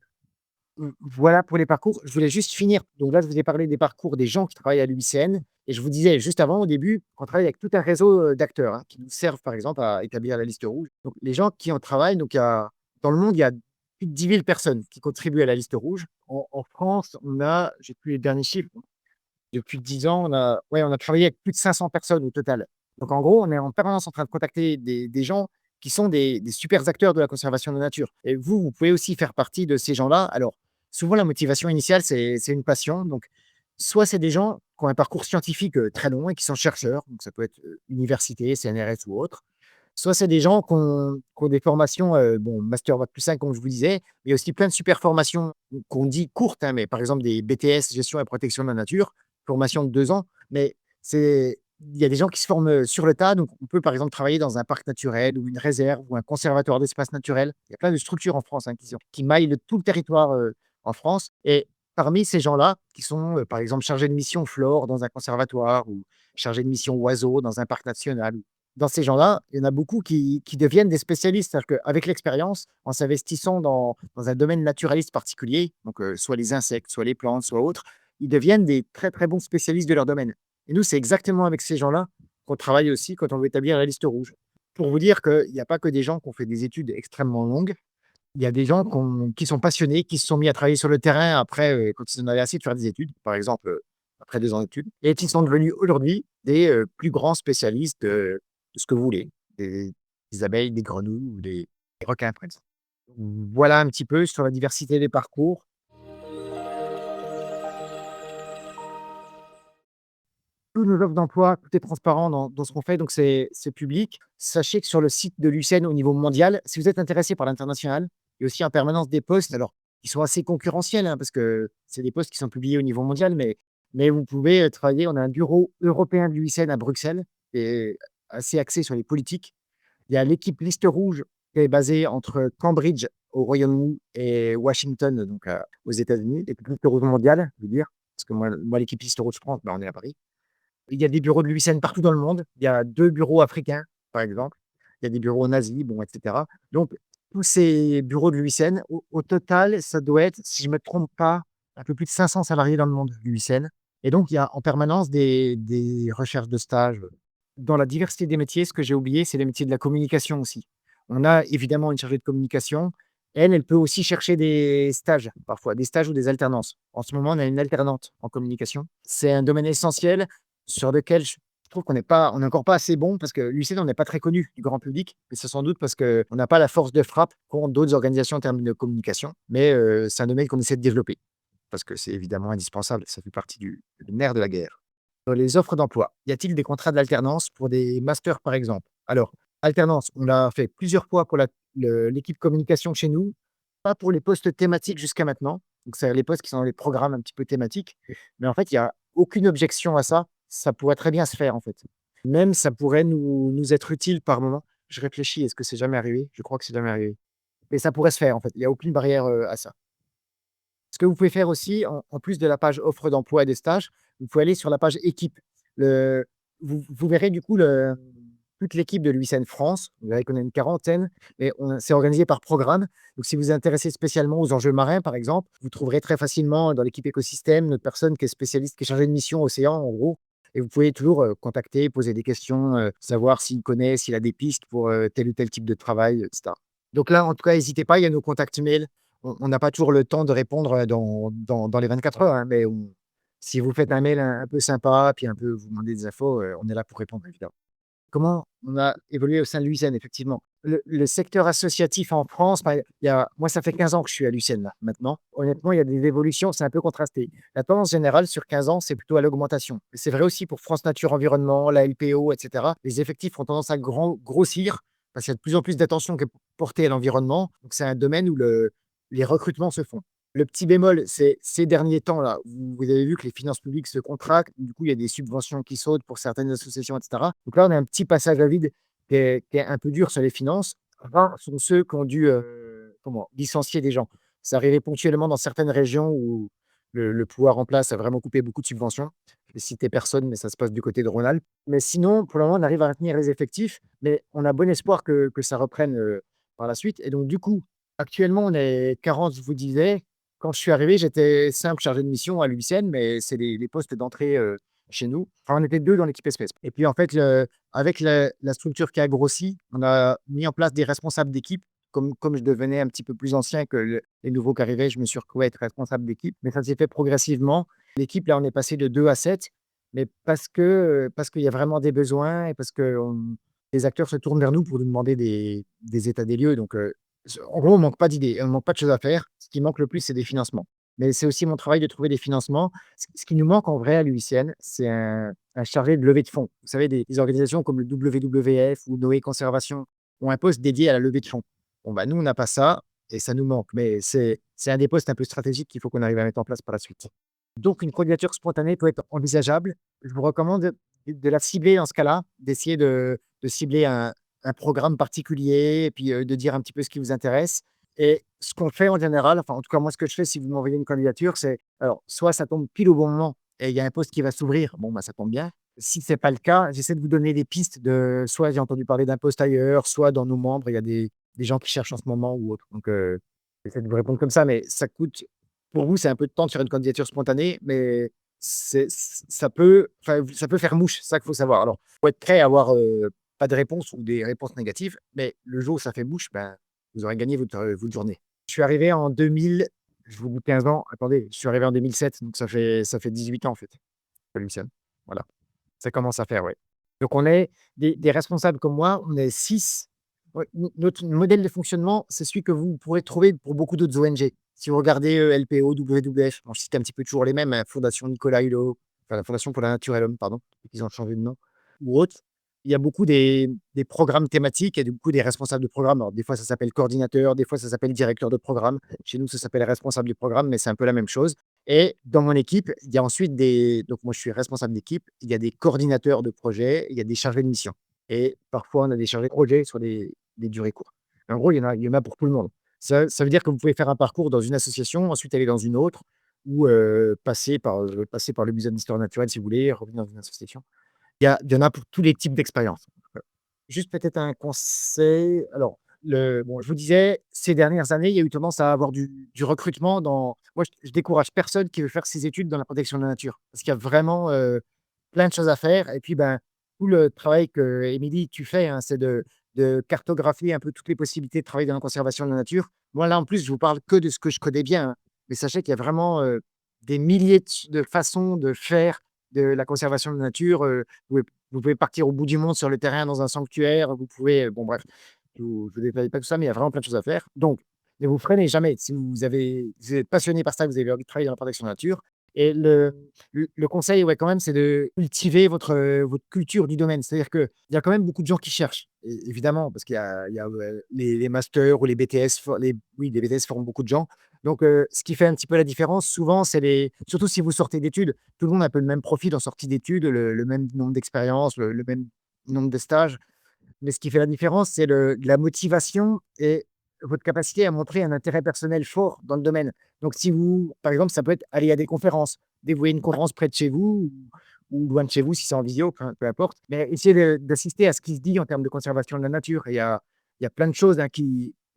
Voilà pour les parcours. Je voulais juste finir. Donc là, je vous ai parlé des parcours des gens qui travaillent à l'UICN et je vous disais juste avant, au début, qu'on travaille avec tout un réseau, d'acteurs, hein, qui nous servent, par exemple, à établir la liste rouge. Donc les gens qui en travaillent, donc il y a dans le monde, il y a plus de 10 000 personnes qui contribuent à la liste rouge. En France, on a j'ai plus les derniers chiffres, depuis 10 ans, on a travaillé avec plus de 500 personnes au total. Donc en gros, on est en permanence en train de contacter des gens qui sont des super acteurs de la conservation de la nature et vous pouvez aussi faire partie de ces gens-là. Alors, souvent la motivation initiale, c'est une passion. Donc, soit c'est des gens qui ont un parcours scientifique, très long et qui sont chercheurs, donc ça peut être, université, CNRS ou autre. Soit c'est des gens qui ont des formations, bon, master bac+5 comme je vous disais, mais il y a aussi plein de super formations qu'on dit courtes, hein, mais par exemple des BTS gestion et protection de la nature, formation de 2 ans, mais il y a des gens qui se forment, sur le tas, donc on peut par exemple travailler dans un parc naturel ou une réserve ou un conservatoire d'espaces naturels. Il y a plein de structures en France, hein, qui maillent tout le territoire, en France et parmi ces gens-là qui sont, par exemple chargés de mission flore dans un conservatoire ou chargés de mission oiseaux dans un parc national, dans ces gens-là, il y en a beaucoup qui deviennent des spécialistes. C'est-à-dire qu'avec l'expérience, en s'investissant dans un domaine naturaliste particulier, donc soit les insectes, soit les plantes, soit autres, ils deviennent des très, très bons spécialistes de leur domaine. Et nous, c'est exactement avec ces gens-là qu'on travaille aussi quand on veut établir la liste rouge. Pour vous dire qu'il n'y a pas que des gens qui ont fait des études extrêmement longues, il y a des gens qui sont passionnés, qui se sont mis à travailler sur le terrain après, quand ils en avaient assez de faire des études, par exemple, après 2 ans d'études et qui sont devenus aujourd'hui des, plus grands spécialistes, de ce que vous voulez, des abeilles, des grenouilles ou des requins, par exemple. Voilà un petit peu sur la diversité des parcours. Toutes nos offres d'emploi, tout est transparent dans ce qu'on fait, donc c'est public. Sachez que sur le site de l'UICN au niveau mondial, si vous êtes intéressé par l'international, il y a aussi en permanence des postes. Alors, ils sont assez concurrentiels, hein, parce que c'est des postes qui sont publiés au niveau mondial, mais vous pouvez, travailler. On a un bureau européen de l'UICN à Bruxelles et assez axé sur les politiques. Il y a l'équipe Liste Rouge qui est basée entre Cambridge au Royaume-Uni et Washington, donc aux États-Unis. L'équipe Liste Rouge mondiale, je veux dire, parce que moi l'équipe Liste Rouge France, ben, on est à Paris. Il y a des bureaux de l'UICN partout dans le monde. Il y a 2 bureaux africains, par exemple. Il y a des bureaux en Asie, bon, et cetera. Donc, tous ces bureaux de l'UICN, au total, ça doit être, si je ne me trompe pas, un peu plus de 500 salariés dans le monde, l'UICN. Et donc, il y a en permanence des recherches de stages. Dans la diversité des métiers, ce que j'ai oublié, c'est les métiers de la communication aussi. On a évidemment une chargée de communication. Elle peut aussi chercher des stages, parfois, des stages ou des alternances. En ce moment, on a une alternante en communication. C'est un domaine essentiel sur lequel je trouve on n'est encore pas assez bon parce que l'UICN, on n'est pas très connu du grand public. Et c'est sans doute parce qu'on n'a pas la force de frappe qu'ont d'autres organisations en termes de communication. Mais c'est un domaine qu'on essaie de développer parce que c'est évidemment indispensable. Ça fait partie du nerf de la guerre. Dans les offres d'emploi, y a-t-il des contrats d'alternance pour des masters, par exemple? Alors, alternance, on l'a fait plusieurs fois pour l'équipe communication chez nous, pas pour les postes thématiques jusqu'à maintenant. Donc, c'est les postes qui sont dans les programmes un petit peu thématiques. Mais en fait, il y a aucune objection à ça. Ça pourrait très bien se faire, en fait. Même ça pourrait nous être utile par moment. Je réfléchis, est-ce que c'est jamais arrivé? Je crois que c'est jamais arrivé. Mais ça pourrait se faire, en fait. Il y a aucune barrière, à ça. Ce que vous pouvez faire aussi, en plus de la page offre d'emploi et des stages, vous pouvez aller sur la page équipe. Le vous verrez du coup toute l'équipe de l'UICN France. Vous verrez qu'on a une quarantaine et c'est organisé par programme. Donc si vous vous intéressez spécialement aux enjeux marins, par exemple, vous trouverez très facilement dans l'équipe écosystème notre personne qui est spécialiste, qui est chargée de mission océan, en gros. Et vous pouvez toujours, contacter, poser des questions, savoir s'il connaît, s'il a des pistes pour, tel ou tel type de travail, et cetera. Donc là, en tout cas, n'hésitez pas, il y a nos contacts mail. On n'a pas toujours le temps de répondre, dans les 24 heures, hein, mais si vous faites un mail un peu sympa, puis un peu vous demandez des infos, on est là pour répondre, évidemment. Comment on a évolué au sein de l'UICN, effectivement. Le secteur associatif en France, bah, moi, ça fait 15 ans que je suis à l'UICN, là, maintenant. Honnêtement, il y a des évolutions, c'est un peu contrasté. La tendance générale sur 15 ans, c'est plutôt à l'augmentation. C'est vrai aussi pour France Nature Environnement, la LPO, etc. Les effectifs ont tendance à grossir, parce qu'il y a de plus en plus d'attention qui est portée à l'environnement. Donc, c'est un domaine où les recrutements se font. Le petit bémol, c'est ces derniers temps-là, vous avez vu que les finances publiques se contractent. Du coup, il y a des subventions qui sautent pour certaines associations, etc. Donc là, on a un petit passage à vide qui est un peu dur sur les finances. Rares sont ceux qui ont dû licencier des gens. Ça arrivait ponctuellement dans certaines régions où le pouvoir en place a vraiment coupé beaucoup de subventions. Je vais citer personne, mais ça se passe du côté de Rhône-Alpes. Mais sinon, pour le moment, on arrive à maintenir les effectifs, mais on a bon espoir que ça reprenne par la suite. Et donc, du coup, actuellement, on est 40, je vous disais. Quand je suis arrivé, j'étais simple chargé de mission à l'UICN, mais c'est les postes d'entrée chez nous. Enfin, on était 2 dans l'équipe espèce. Et puis, en fait, avec la structure qui a grossi, on a mis en place des responsables d'équipe. Comme je devenais un petit peu plus ancien que les nouveaux qui arrivaient, je me suis retrouvé à être responsable d'équipe. Mais ça s'est fait progressivement. L'équipe, là, on est passé de 2 à 7, mais parce qu'il y a vraiment des besoins et parce que les acteurs se tournent vers nous pour nous demander des états des lieux. Donc, en gros, on manque pas d'idées, on manque pas de choses à faire. Ce qui manque le plus, c'est des financements. Mais c'est aussi mon travail de trouver des financements. Ce qui nous manque en vrai à l'UICN, c'est un chargé de levée de fonds. Vous savez, des organisations comme le WWF ou Noé Conservation ont un poste dédié à la levée de fonds. Bon, bah, nous, on n'a pas ça et ça nous manque. Mais c'est un des postes un peu stratégiques qu'il faut qu'on arrive à mettre en place par la suite. Donc, une candidature spontanée peut être envisageable. Je vous recommande de la cibler dans ce cas-là, d'essayer de cibler un programme particulier et puis de dire un petit peu ce qui vous intéresse. Et ce qu'on fait en général, enfin, en tout cas, moi, ce que je fais si vous m'envoyez une candidature, c'est alors, soit ça tombe pile au bon moment et il y a un poste qui va s'ouvrir, bon, bah, ça tombe bien. Si ce n'est pas le cas, j'essaie de vous donner des pistes de soit j'ai entendu parler d'un poste ailleurs, soit dans nos membres, il y a des gens qui cherchent en ce moment ou autre. Donc, j'essaie de vous répondre comme ça, mais ça coûte pour vous, c'est un peu de temps de faire une candidature spontanée, mais ça peut faire mouche, c'est ça qu'il faut savoir. Alors, il faut être prêt à avoir pas de réponse ou des réponses négatives, mais le jour où ça fait mouche, ben, vous aurez gagné votre journée. Je suis arrivé en 2000, je vous dis 15 ans, attendez, je suis arrivé en 2007, donc ça fait 18 ans en fait, que Lucien. Voilà, ça commence à faire, ouais. Donc on est des responsables comme moi, on est 6. Ouais, notre modèle de fonctionnement, c'est celui que vous pourrez trouver pour beaucoup d'autres ONG. Si vous regardez LPO, WWF, bon, je cite un petit peu toujours les mêmes, hein, Fondation Nicolas Hulot, enfin la Fondation pour la Nature et l'Homme, pardon, ils ont changé de nom, ou autres. Il y a beaucoup des programmes thématiques et beaucoup des responsables de programme. Alors, des fois, ça s'appelle coordinateur, des fois, ça s'appelle directeur de programme. Chez nous, ça s'appelle responsable du programme, mais c'est un peu la même chose. Et dans mon équipe, il y a ensuite donc moi, je suis responsable d'équipe, il y a des coordinateurs de projet, il y a des chargés de mission. Et parfois, on a des chargés de projet sur des durées courtes. En gros, il y en a pour tout le monde. Ça veut dire que vous pouvez faire un parcours dans une association, ensuite aller dans une autre, ou passer par le musée d'histoire naturelle si vous voulez, revenir dans une association. Il y en a pour tous les types d'expériences. Juste peut-être un conseil. Alors, bon, je vous disais, ces dernières années, il y a eu tendance à avoir du recrutement dans. Moi, je décourage personne qui veut faire ses études dans la protection de la nature, parce qu'il y a vraiment plein de choses à faire. Et puis, ben, tout le travail que, Émilie, tu fais, hein, c'est de cartographier un peu toutes les possibilités de travailler dans la conservation de la nature. Moi, là, en plus, je vous parle que de ce que je connais bien, hein, mais sachez qu'il y a vraiment des milliers de façons de faire de la conservation de la nature. Vous pouvez partir au bout du monde sur le terrain dans un sanctuaire. Vous pouvez, bon, bref, je ne vous détaille pas tout ça, mais il y a vraiment plein de choses à faire. Donc, ne vous freinez jamais. Si vous êtes passionné par ça, vous avez envie de travailler dans la protection de la nature. Et le conseil, ouais, quand même, c'est de cultiver votre culture du domaine. C'est-à-dire qu'il y a quand même beaucoup de gens qui cherchent, évidemment, parce qu'il y a les masters ou les BTS, oui, les BTS forment beaucoup de gens. Donc, ce qui fait un petit peu la différence, souvent, surtout si vous sortez d'études, tout le monde a un peu le même profil en sortie d'études, le même nombre d'expériences, le même nombre de stages. Mais ce qui fait la différence, c'est la motivation et votre capacité à montrer un intérêt personnel fort dans le domaine. Donc, si vous, par exemple, ça peut être aller à des conférences, dévouer une conférence près de chez vous ou loin de chez vous, si c'est en visio, peu importe. Mais essayez d'assister à ce qui se dit en termes de conservation de la nature. Et il y a plein de choses, hein,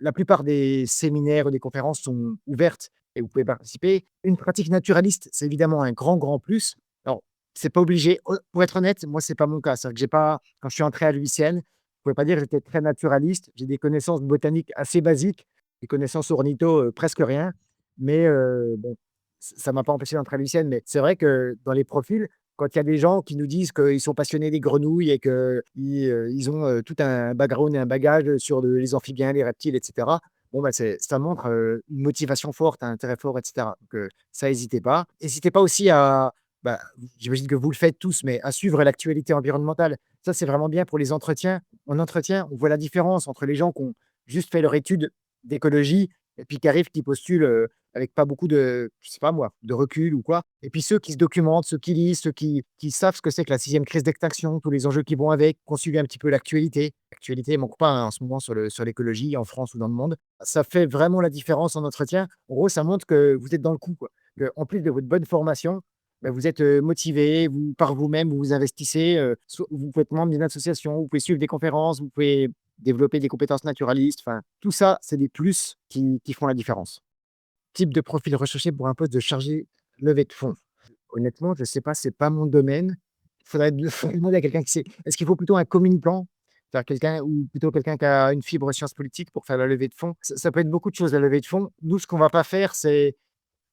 la plupart des séminaires ou des conférences sont ouvertes et vous pouvez participer. Une pratique naturaliste, c'est évidemment un grand, grand plus. Alors, c'est pas obligé. Pour être honnête, moi, c'est pas mon cas. C'est-à-dire que j'ai pas, quand je suis entré à l'UICN, je pouvais pas dire que j'étais très naturaliste. J'ai des connaissances botaniques assez basiques, des connaissances ornitho, presque rien. Mais bon, ça m'a pas empêché d'entrer à l'UICN. Mais c'est vrai que dans les profils, quand il y a des gens qui nous disent qu'ils sont passionnés des grenouilles et qu'ils ont tout un background et un bagage sur les amphibiens, les reptiles, etc., bon, bah, ça montre une motivation forte, un intérêt fort, etc. Donc, ça, n'hésitez pas. N'hésitez pas aussi à, bah, j'imagine que vous le faites tous, mais à suivre l'actualité environnementale. Ça, c'est vraiment bien pour les entretiens. En entretien, on voit la différence entre les gens qui ont juste fait leur étude d'écologie et puis qui arrivent, qui postulent avec pas beaucoup de, je sais pas moi, de recul ou quoi. Et puis ceux qui se documentent, ceux qui lisent, ceux qui savent ce que c'est que la sixième crise d'extinction, tous les enjeux qui vont avec, qui ont suivi un petit peu l'actualité. L'actualité ne manque pas hein, en ce moment sur l'écologie en France ou dans le monde. Ça fait vraiment la différence en entretien. En gros, ça montre que vous êtes dans le coup, quoi. En plus de votre bonne formation, bah, vous êtes motivé, par vous-même, vous vous investissez, vous pouvez être membre d'une association, vous pouvez suivre des conférences, vous pouvez développer des compétences naturalistes. Enfin, tout ça, c'est des plus qui font la différence. Type de profil recherché pour un poste de chargé levée de fonds. Honnêtement, je ne sais pas, c'est pas mon domaine. Faudrait demander à quelqu'un qui sait. Est-ce qu'il faut plutôt un communicant, c'est-à-dire quelqu'un ou plutôt quelqu'un qui a une fibre sciences politiques pour faire la levée de fonds? Ça peut être beaucoup de choses, la levée de fonds. Nous, ce qu'on va pas faire, c'est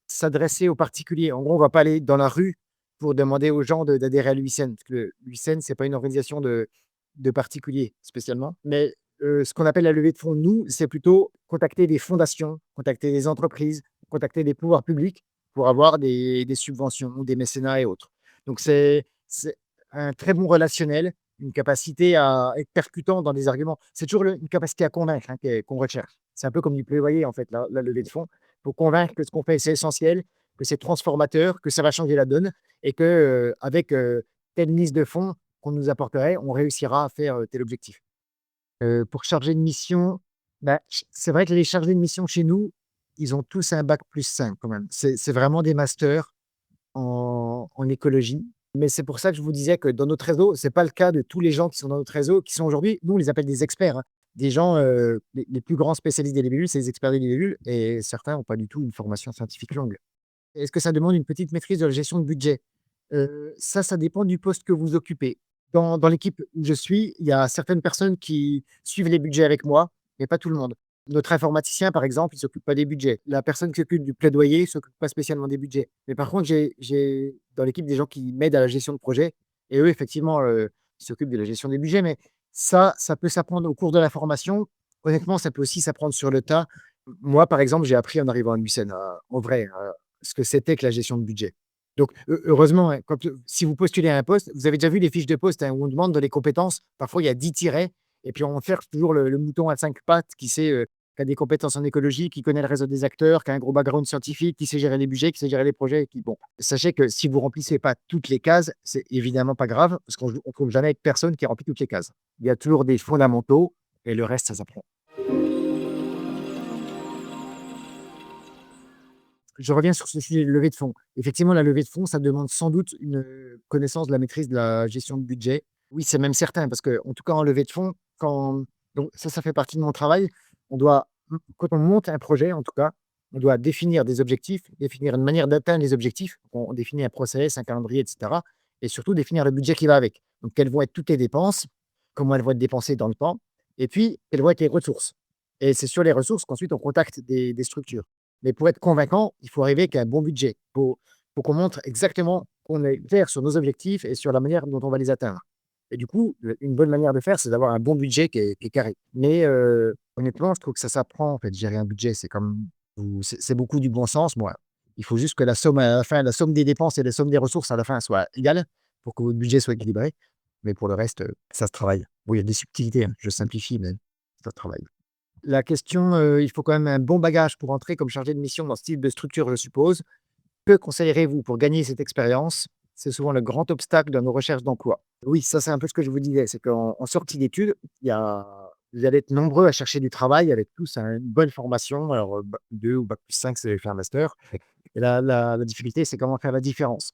s'adresser aux particuliers. En gros, on va pas aller dans la rue pour demander aux gens d'adhérer à l'UICN, parce que l'UICN, c'est pas une organisation de particuliers spécialement. Mais ce qu'on appelle la levée de fonds, nous, c'est plutôt contacter des fondations, contacter des entreprises, contacter des pouvoirs publics pour avoir des subventions, des mécénats et autres. Donc, c'est un très bon relationnel, une capacité à être percutant dans des arguments. C'est toujours une capacité à convaincre hein, qu'on recherche. C'est un peu comme du plaidoyer, en fait, la levée de fonds. Il faut convaincre que ce qu'on fait, c'est essentiel, que c'est transformateur, que ça va changer la donne et que avec telle mise de fonds qu'on nous apporterait, on réussira à faire tel objectif. Pour charger de mission, bah, c'est vrai que les chargés de mission chez nous, ils ont tous un bac plus 5 quand même. C'est vraiment des masters en écologie. Mais c'est pour ça que je vous disais que dans notre réseau, c'est pas le cas de tous les gens qui sont dans notre réseau, qui sont aujourd'hui, nous, on les appelle des experts, hein. Des gens, les plus grands spécialistes des libellules, c'est les experts des libellules et certains n'ont pas du tout une formation scientifique longue. Est-ce que ça demande une petite maîtrise de la gestion de budget? Ça dépend du poste que vous occupez. Dans l'équipe où je suis, il y a certaines personnes qui suivent les budgets avec moi, mais pas tout le monde. Notre informaticien, par exemple, il s'occupe pas des budgets. La personne qui s'occupe du plaidoyer s'occupe pas spécialement des budgets. Mais par contre, j'ai dans l'équipe des gens qui m'aident à la gestion de projet et eux, effectivement, ils s'occupent de la gestion des budgets. Mais ça peut s'apprendre au cours de la formation. Honnêtement, ça peut aussi s'apprendre sur le tas. Moi, par exemple, j'ai appris en arrivant à Nucen, en vrai, ce que c'était que la gestion de budget. Donc, heureusement, hein, si vous postulez à un poste, vous avez déjà vu les fiches de poste hein, où on demande dans les compétences. Parfois, il y a 10 tirets et puis on cherche toujours le mouton à 5 pattes qui sait, qui a des compétences en écologie, qui connaît le réseau des acteurs, qui a un gros background scientifique, qui sait gérer les budgets, qui sait gérer les projets. Bon, sachez que si vous remplissez pas toutes les cases, c'est évidemment pas grave parce qu'on ne trouve jamais personne qui remplit toutes les cases. Il y a toujours des fondamentaux et le reste, ça s'apprend. Je reviens sur ce sujet de levée de fonds. Effectivement, la levée de fonds, ça demande sans doute une connaissance de la maîtrise de la gestion de budget. Oui, c'est même certain, parce que, en tout cas, en levée de fonds, donc ça fait partie de mon travail. Quand on monte un projet, en tout cas, on doit définir des objectifs, définir une manière d'atteindre les objectifs. On définit un process, un calendrier, etc. Et surtout définir le budget qui va avec. Donc, quelles vont être toutes les dépenses, comment elles vont être dépensées dans le temps, et puis quelles vont être les ressources. Et c'est sur les ressources qu'ensuite on contacte des structures. Mais pour être convaincant, il faut arriver avec un bon budget. Faut qu'on montre exactement qu'on est clair sur nos objectifs et sur la manière dont on va les atteindre. Et du coup, une bonne manière de faire, c'est d'avoir un bon budget qui est carré. Mais honnêtement, je trouve que ça s'apprend, en fait, gérer un budget. C'est beaucoup du bon sens. Moi, il faut juste que la somme à la fin, la somme des dépenses et la somme des ressources à la fin soit égale pour que votre budget soit équilibré. Mais pour le reste, ça se travaille. Bon, il y a des subtilités, hein, je simplifie, mais ça se travaille. La question, il faut quand même un bon bagage pour entrer comme chargé de mission dans ce type de structure, je suppose. Que conseillerez-vous pour gagner cette expérience? C'est souvent le grand obstacle dans nos recherches d'emploi. Oui, ça, c'est un peu ce que je vous disais, c'est qu'en sortie d'études, vous allez être nombreux à chercher du travail avec tous une bonne formation. Alors, bac 2 ou bac plus 5, c'est faire un master. Et la difficulté, c'est comment faire la différence.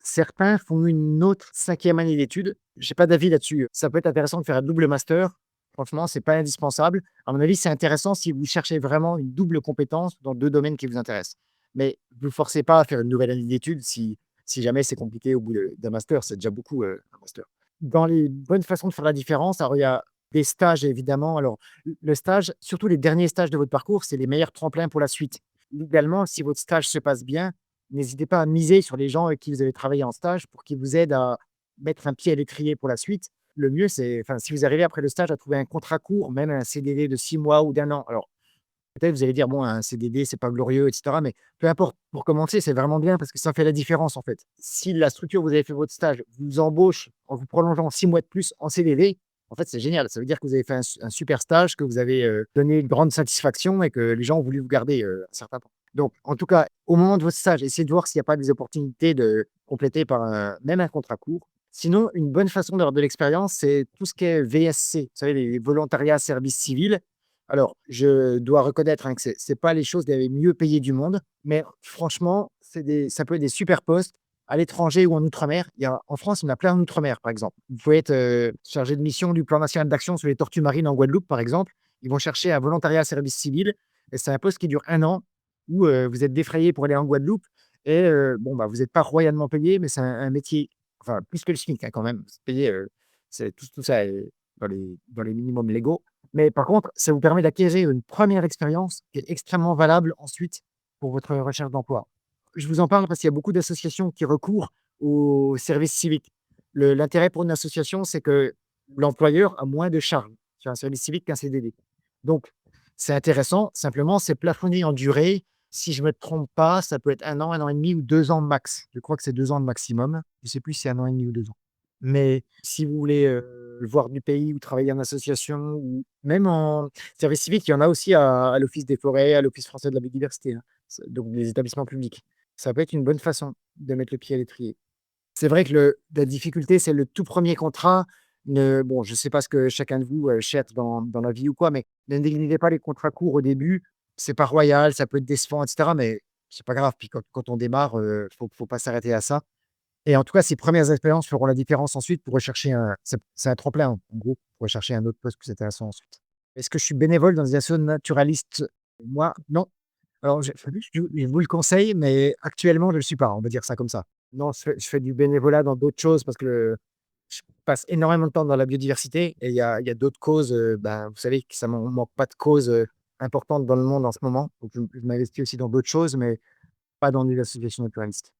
Certains font une autre 5e année d'études. Je n'ai pas d'avis là-dessus. Ça peut être intéressant de faire un double master. Franchement, c'est pas indispensable. À mon avis, c'est intéressant si vous cherchez vraiment une double compétence dans 2 domaines qui vous intéressent. Mais ne vous forcez pas à faire une nouvelle année d'études si jamais c'est compliqué au bout d'un master. C'est déjà beaucoup, un master. Dans les bonnes façons de faire la différence, alors il y a des stages évidemment. Alors le stage, surtout les derniers stages de votre parcours, c'est les meilleurs tremplins pour la suite. Idéalement, si votre stage se passe bien, n'hésitez pas à miser sur les gens avec qui vous avez travaillé en stage pour qu'ils vous aident à mettre un pied à l'étrier pour la suite. Le mieux, c'est, enfin, si vous arrivez après le stage à trouver un contrat court, même un CDD de 6 mois ou d'1 an. Alors, Peut-être vous allez dire: «Bon, un CDD, c'est pas glorieux» et cetera, mais peu importe. Pour commencer, c'est vraiment bien parce que ça fait la différence, en fait. Si la structure où vous avez fait votre stage vous embauche en vous prolongeant 6 mois de plus en CDD, en fait, c'est génial. Ça veut dire que vous avez fait un super stage, que vous avez, donné une grande satisfaction et que les gens ont voulu vous garder, un certain temps. Donc en tout cas, au moment de votre stage, essayez de voir s'il n'y a pas des opportunités de compléter par un contrat court. Sinon, une bonne façon d'avoir de l'expérience, c'est tout ce qui est VSC, vous savez, les volontariats service civil. Alors, je dois reconnaître, hein, que c'est pas les choses les mieux payées du monde, mais franchement, ça peut être des super postes à l'étranger ou en outre-mer. En France, il y en a plein en outre-mer, par exemple. Vous pouvez être chargé de mission du plan national d'action sur les tortues marines en Guadeloupe, par exemple. Ils vont chercher un volontariat service civil et c'est un poste qui dure 1 an où vous êtes défrayé pour aller en Guadeloupe et bon, bah, vous n'êtes pas royalement payé, mais c'est un métier, enfin, plus que le SMIC, hein, quand même. C'est payé, tout ça est dans les minimums légaux. Mais par contre, ça vous permet d'acquérir une première expérience qui est extrêmement valable ensuite pour votre recherche d'emploi. Je vous en parle parce qu'il y a beaucoup d'associations qui recourent au service civique. L'intérêt pour une association, c'est que l'employeur a moins de charges sur un service civique qu'un CDD. Donc, c'est intéressant. Simplement, c'est plafonné en durée. Si je ne me trompe pas, ça peut être 1 an et demi ou 2 ans max. Je crois que c'est 2 ans de maximum. Je ne sais plus si c'est 1 an et demi ou 2 ans. Mais si vous voulez voir du pays ou travailler en association ou même en service civique, il y en a aussi à l'Office des forêts, à l'Office français de la biodiversité, hein. Donc les établissements publics. Ça peut être une bonne façon de mettre le pied à l'étrier. C'est vrai que la difficulté, c'est le tout premier contrat. Bon, je ne sais pas ce que chacun de vous cherche dans la vie ou quoi, mais ne négligez pas les contrats courts au début. C'est pas royal, ça peut être décevant, etc. Mais c'est pas grave. Puis quand on démarre, faut pas s'arrêter à ça. Et en tout cas, ces premières expériences feront la différence ensuite pour rechercher c'est un tremplin, en gros, pour rechercher un autre poste plus intéressant ensuite. Est-ce que je suis bénévole dans des assos naturalistes? Moi, non. Alors, je vous le conseille, mais actuellement, je ne le suis pas, on va dire ça comme ça. Non, je fais du bénévolat dans d'autres choses parce que je passe énormément de temps dans la biodiversité et il y a d'autres causes, ben, vous savez que ça ne manque pas de causes, importantes dans le monde en ce moment. Donc je m'investis aussi dans d'autres choses, mais pas dans des associations naturalistes.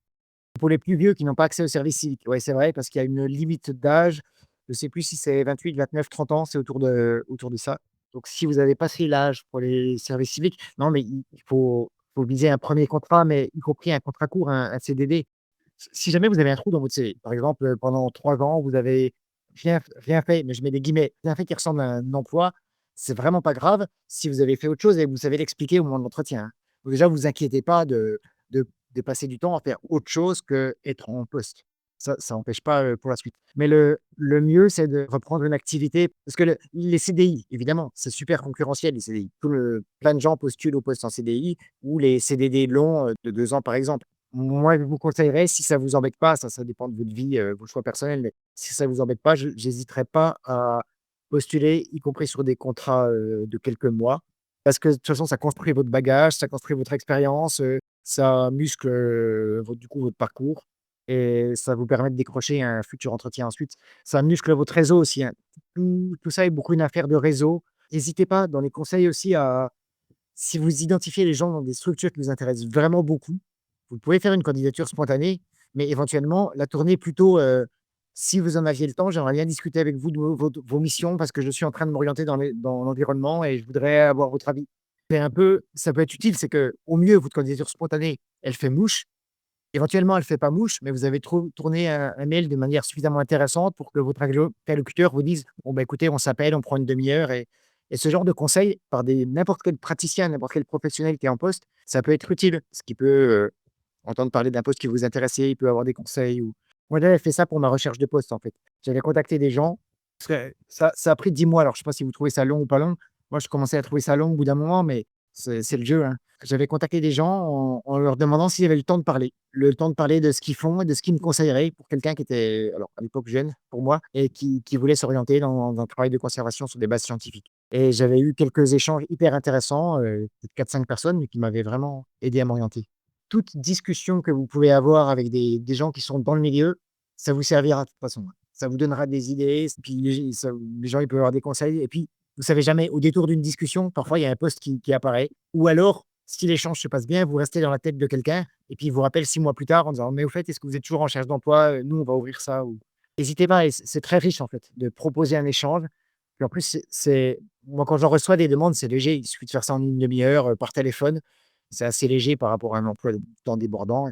Pour les plus vieux qui n'ont pas accès au service civique, ouais, c'est vrai parce qu'il y a une limite d'âge. Je ne sais plus si c'est 28, 29, 30 ans, c'est autour de ça. Donc si vous avez passé l'âge pour les services civiques, non, mais il faut viser un premier contrat, mais y compris un contrat court, un CDD. Si jamais vous avez un trou dans votre CV, par exemple, pendant 3 ans, vous avez rien fait, mais je mets des guillemets, rien fait qui ressemble à un emploi, c'est vraiment pas grave si vous avez fait autre chose et que vous savez l'expliquer au moment de l'entretien, hein. Donc déjà, vous inquiétez pas de passer du temps à faire autre chose qu'être en poste. Ça n'empêche pas, pour la suite. Mais le mieux, c'est de reprendre une activité parce que les CDI, évidemment, c'est super concurrentiel les CDI. Plein de gens postulent aux postes en CDI ou les CDD longs, de 2 ans, par exemple. Moi, je vous conseillerais, si ça vous embête pas, ça dépend de votre vie, vos choix personnels, mais si ça vous embête pas, j'hésiterais pas à postuler, y compris sur des contrats, de quelques mois. Parce que de toute façon, ça construit votre bagage, ça construit votre expérience, ça muscle, votre parcours et ça vous permet de décrocher un futur entretien ensuite. Ça muscle votre réseau aussi, hein. Tout ça est beaucoup une affaire de réseau. N'hésitez pas dans les conseils aussi à si vous identifiez les gens dans des structures qui vous intéressent vraiment beaucoup, vous pouvez faire une candidature spontanée, mais éventuellement la tourner plutôt, si vous en aviez le temps, j'aimerais bien discuter avec vous de vos missions parce que je suis en train de m'orienter dans l'environnement et je voudrais avoir votre avis. Ça peut être utile, c'est que au mieux, votre candidature spontanée, elle fait mouche. Éventuellement, elle fait pas mouche, mais vous avez tourné un mail de manière suffisamment intéressante pour que votre interlocuteur vous dise: «Bon, bah, écoutez, on s'appelle, on prend une demi-heure» et ce genre de conseil par n'importe quel praticien, n'importe quel professionnel qui est en poste, ça peut être utile. Ce qui peut, entendre parler d'un poste qui vous intéressait, il peut avoir des conseils ou moi, j'avais fait ça pour ma recherche de poste, en fait. J'avais contacté des gens, parce que ça a pris 10 mois, alors je ne sais pas si vous trouvez ça long ou pas long. Moi, je commençais à trouver ça long au bout d'un moment, mais c'est le jeu, hein. J'avais contacté des gens en leur demandant s'ils avaient le temps de parler. Le temps de parler de ce qu'ils font et de ce qu'ils me conseilleraient pour quelqu'un qui était, alors à l'époque jeune pour moi et qui voulait s'orienter dans un travail de conservation sur des bases scientifiques. Et j'avais eu quelques échanges hyper intéressants, peut-être 4-5 personnes, mais qui m'avaient vraiment aidé à m'orienter. Toute discussion que vous pouvez avoir avec des gens qui sont dans le milieu, ça vous servira de toute façon, hein. Ça vous donnera des idées, puis les gens, ils peuvent avoir des conseils et puis vous savez jamais, au détour d'une discussion, parfois il y a un poste qui apparaît ou alors, si l'échange se passe bien, vous restez dans la tête de quelqu'un et puis il vous rappelle 6 mois plus tard en disant: «Mais au fait, est-ce que vous êtes toujours en recherche d'emploi? Nous, on va ouvrir ça» ou hésitez pas et c'est très riche en fait de proposer un échange. Puis en plus, c'est moi, quand j'en reçois des demandes, c'est léger. Il suffit de faire ça en une demi-heure, par téléphone. C'est assez léger par rapport à un emploi de temps débordant.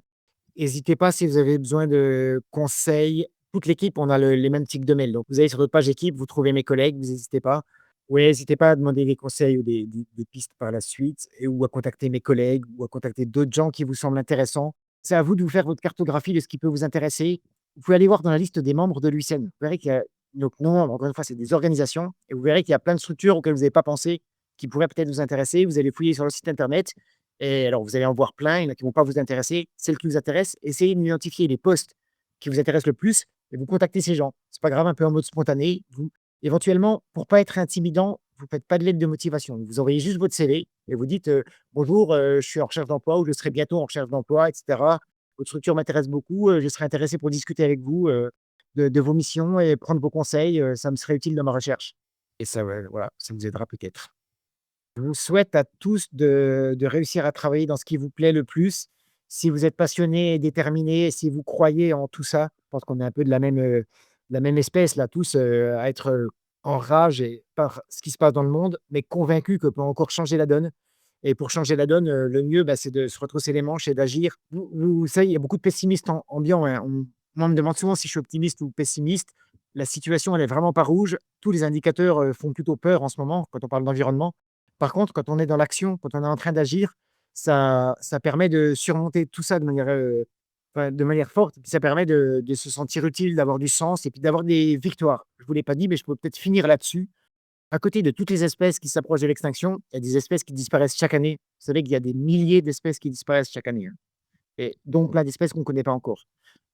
N'hésitez pas si vous avez besoin de conseils. Toute l'équipe, on a les mêmes tics de mail. Donc, vous allez sur notre page équipe, vous trouvez mes collègues, vous n'hésitez pas. Oui, n'hésitez pas à demander des conseils ou des pistes par la suite, ou à contacter mes collègues, ou à contacter d'autres gens qui vous semblent intéressants. C'est à vous de vous faire votre cartographie de ce qui peut vous intéresser. Vous pouvez aller voir dans la liste des membres de l'UICN. Vous verrez qu'il y a, donc non, encore une fois, c'est des organisations, et vous verrez qu'il y a plein de structures auxquelles vous n'avez pas pensé, qui pourraient peut-être vous intéresser. Vous allez fouiller sur le site internet, et alors, vous allez en voir plein, il y en a qui ne vont pas vous intéresser. Celles qui vous intéressent, essayez d'identifier les postes qui vous intéressent le plus et vous contactez ces gens. C'est pas grave, un peu en mode spontané. Vous, éventuellement, pour pas être intimidant, vous faites pas de lettre de motivation. Vous envoyez juste votre CV et vous dites bonjour, je suis en recherche d'emploi ou je serai bientôt en recherche d'emploi, etc. Votre structure m'intéresse beaucoup. Je serais intéressé pour discuter avec vous de vos missions et prendre vos conseils. Ça me serait utile dans ma recherche. Et ça, ouais, voilà, ça vous aidera peut-être. Je vous souhaite à tous de réussir à travailler dans ce qui vous plaît le plus. Si vous êtes passionné et déterminé, si vous croyez en tout ça, je pense qu'on est un peu de la même espèce là, tous, à être, en rage et par ce qui se passe dans le monde, mais convaincus qu'on peut encore changer la donne. Et pour changer la donne, le mieux, bah, c'est de se retrousser les manches et d'agir. Vous savez, il y a beaucoup de pessimistes ambiants, hein. Moi, on me demande souvent si je suis optimiste ou pessimiste. La situation, elle est vraiment pas rouge. Tous les indicateurs, font plutôt peur en ce moment, quand on parle d'environnement. Par contre, quand on est dans l'action, quand on est en train d'agir, ça permet de surmonter tout ça de manière forte. Puis ça permet de se sentir utile, d'avoir du sens et puis d'avoir des victoires. Je ne vous l'ai pas dit, mais je peux peut-être finir là-dessus. À côté de toutes les espèces qui s'approchent de l'extinction, il y a des espèces qui disparaissent chaque année. Vous savez qu'il y a des milliers d'espèces qui disparaissent chaque année, hein, et dont plein d'espèces qu'on ne connaît pas encore.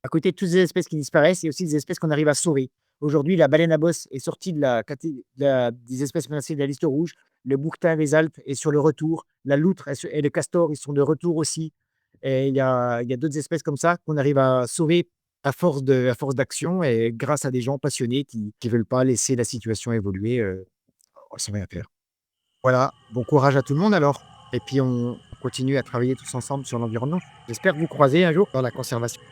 À côté de toutes ces espèces qui disparaissent, il y a aussi des espèces qu'on arrive à sauver. Aujourd'hui, la baleine à bosse est sortie des espèces menacées de la liste rouge. Le bouquetin des Alpes est sur le retour. La loutre et le castor, ils sont de retour aussi. Et il y a d'autres espèces comme ça qu'on arrive à sauver à force d'action et grâce à des gens passionnés qui ne veulent pas laisser la situation évoluer. Sans rien faire. Voilà, bon courage à tout le monde alors. Et puis on continue à travailler tous ensemble sur l'environnement. J'espère vous croiser un jour dans la conservation.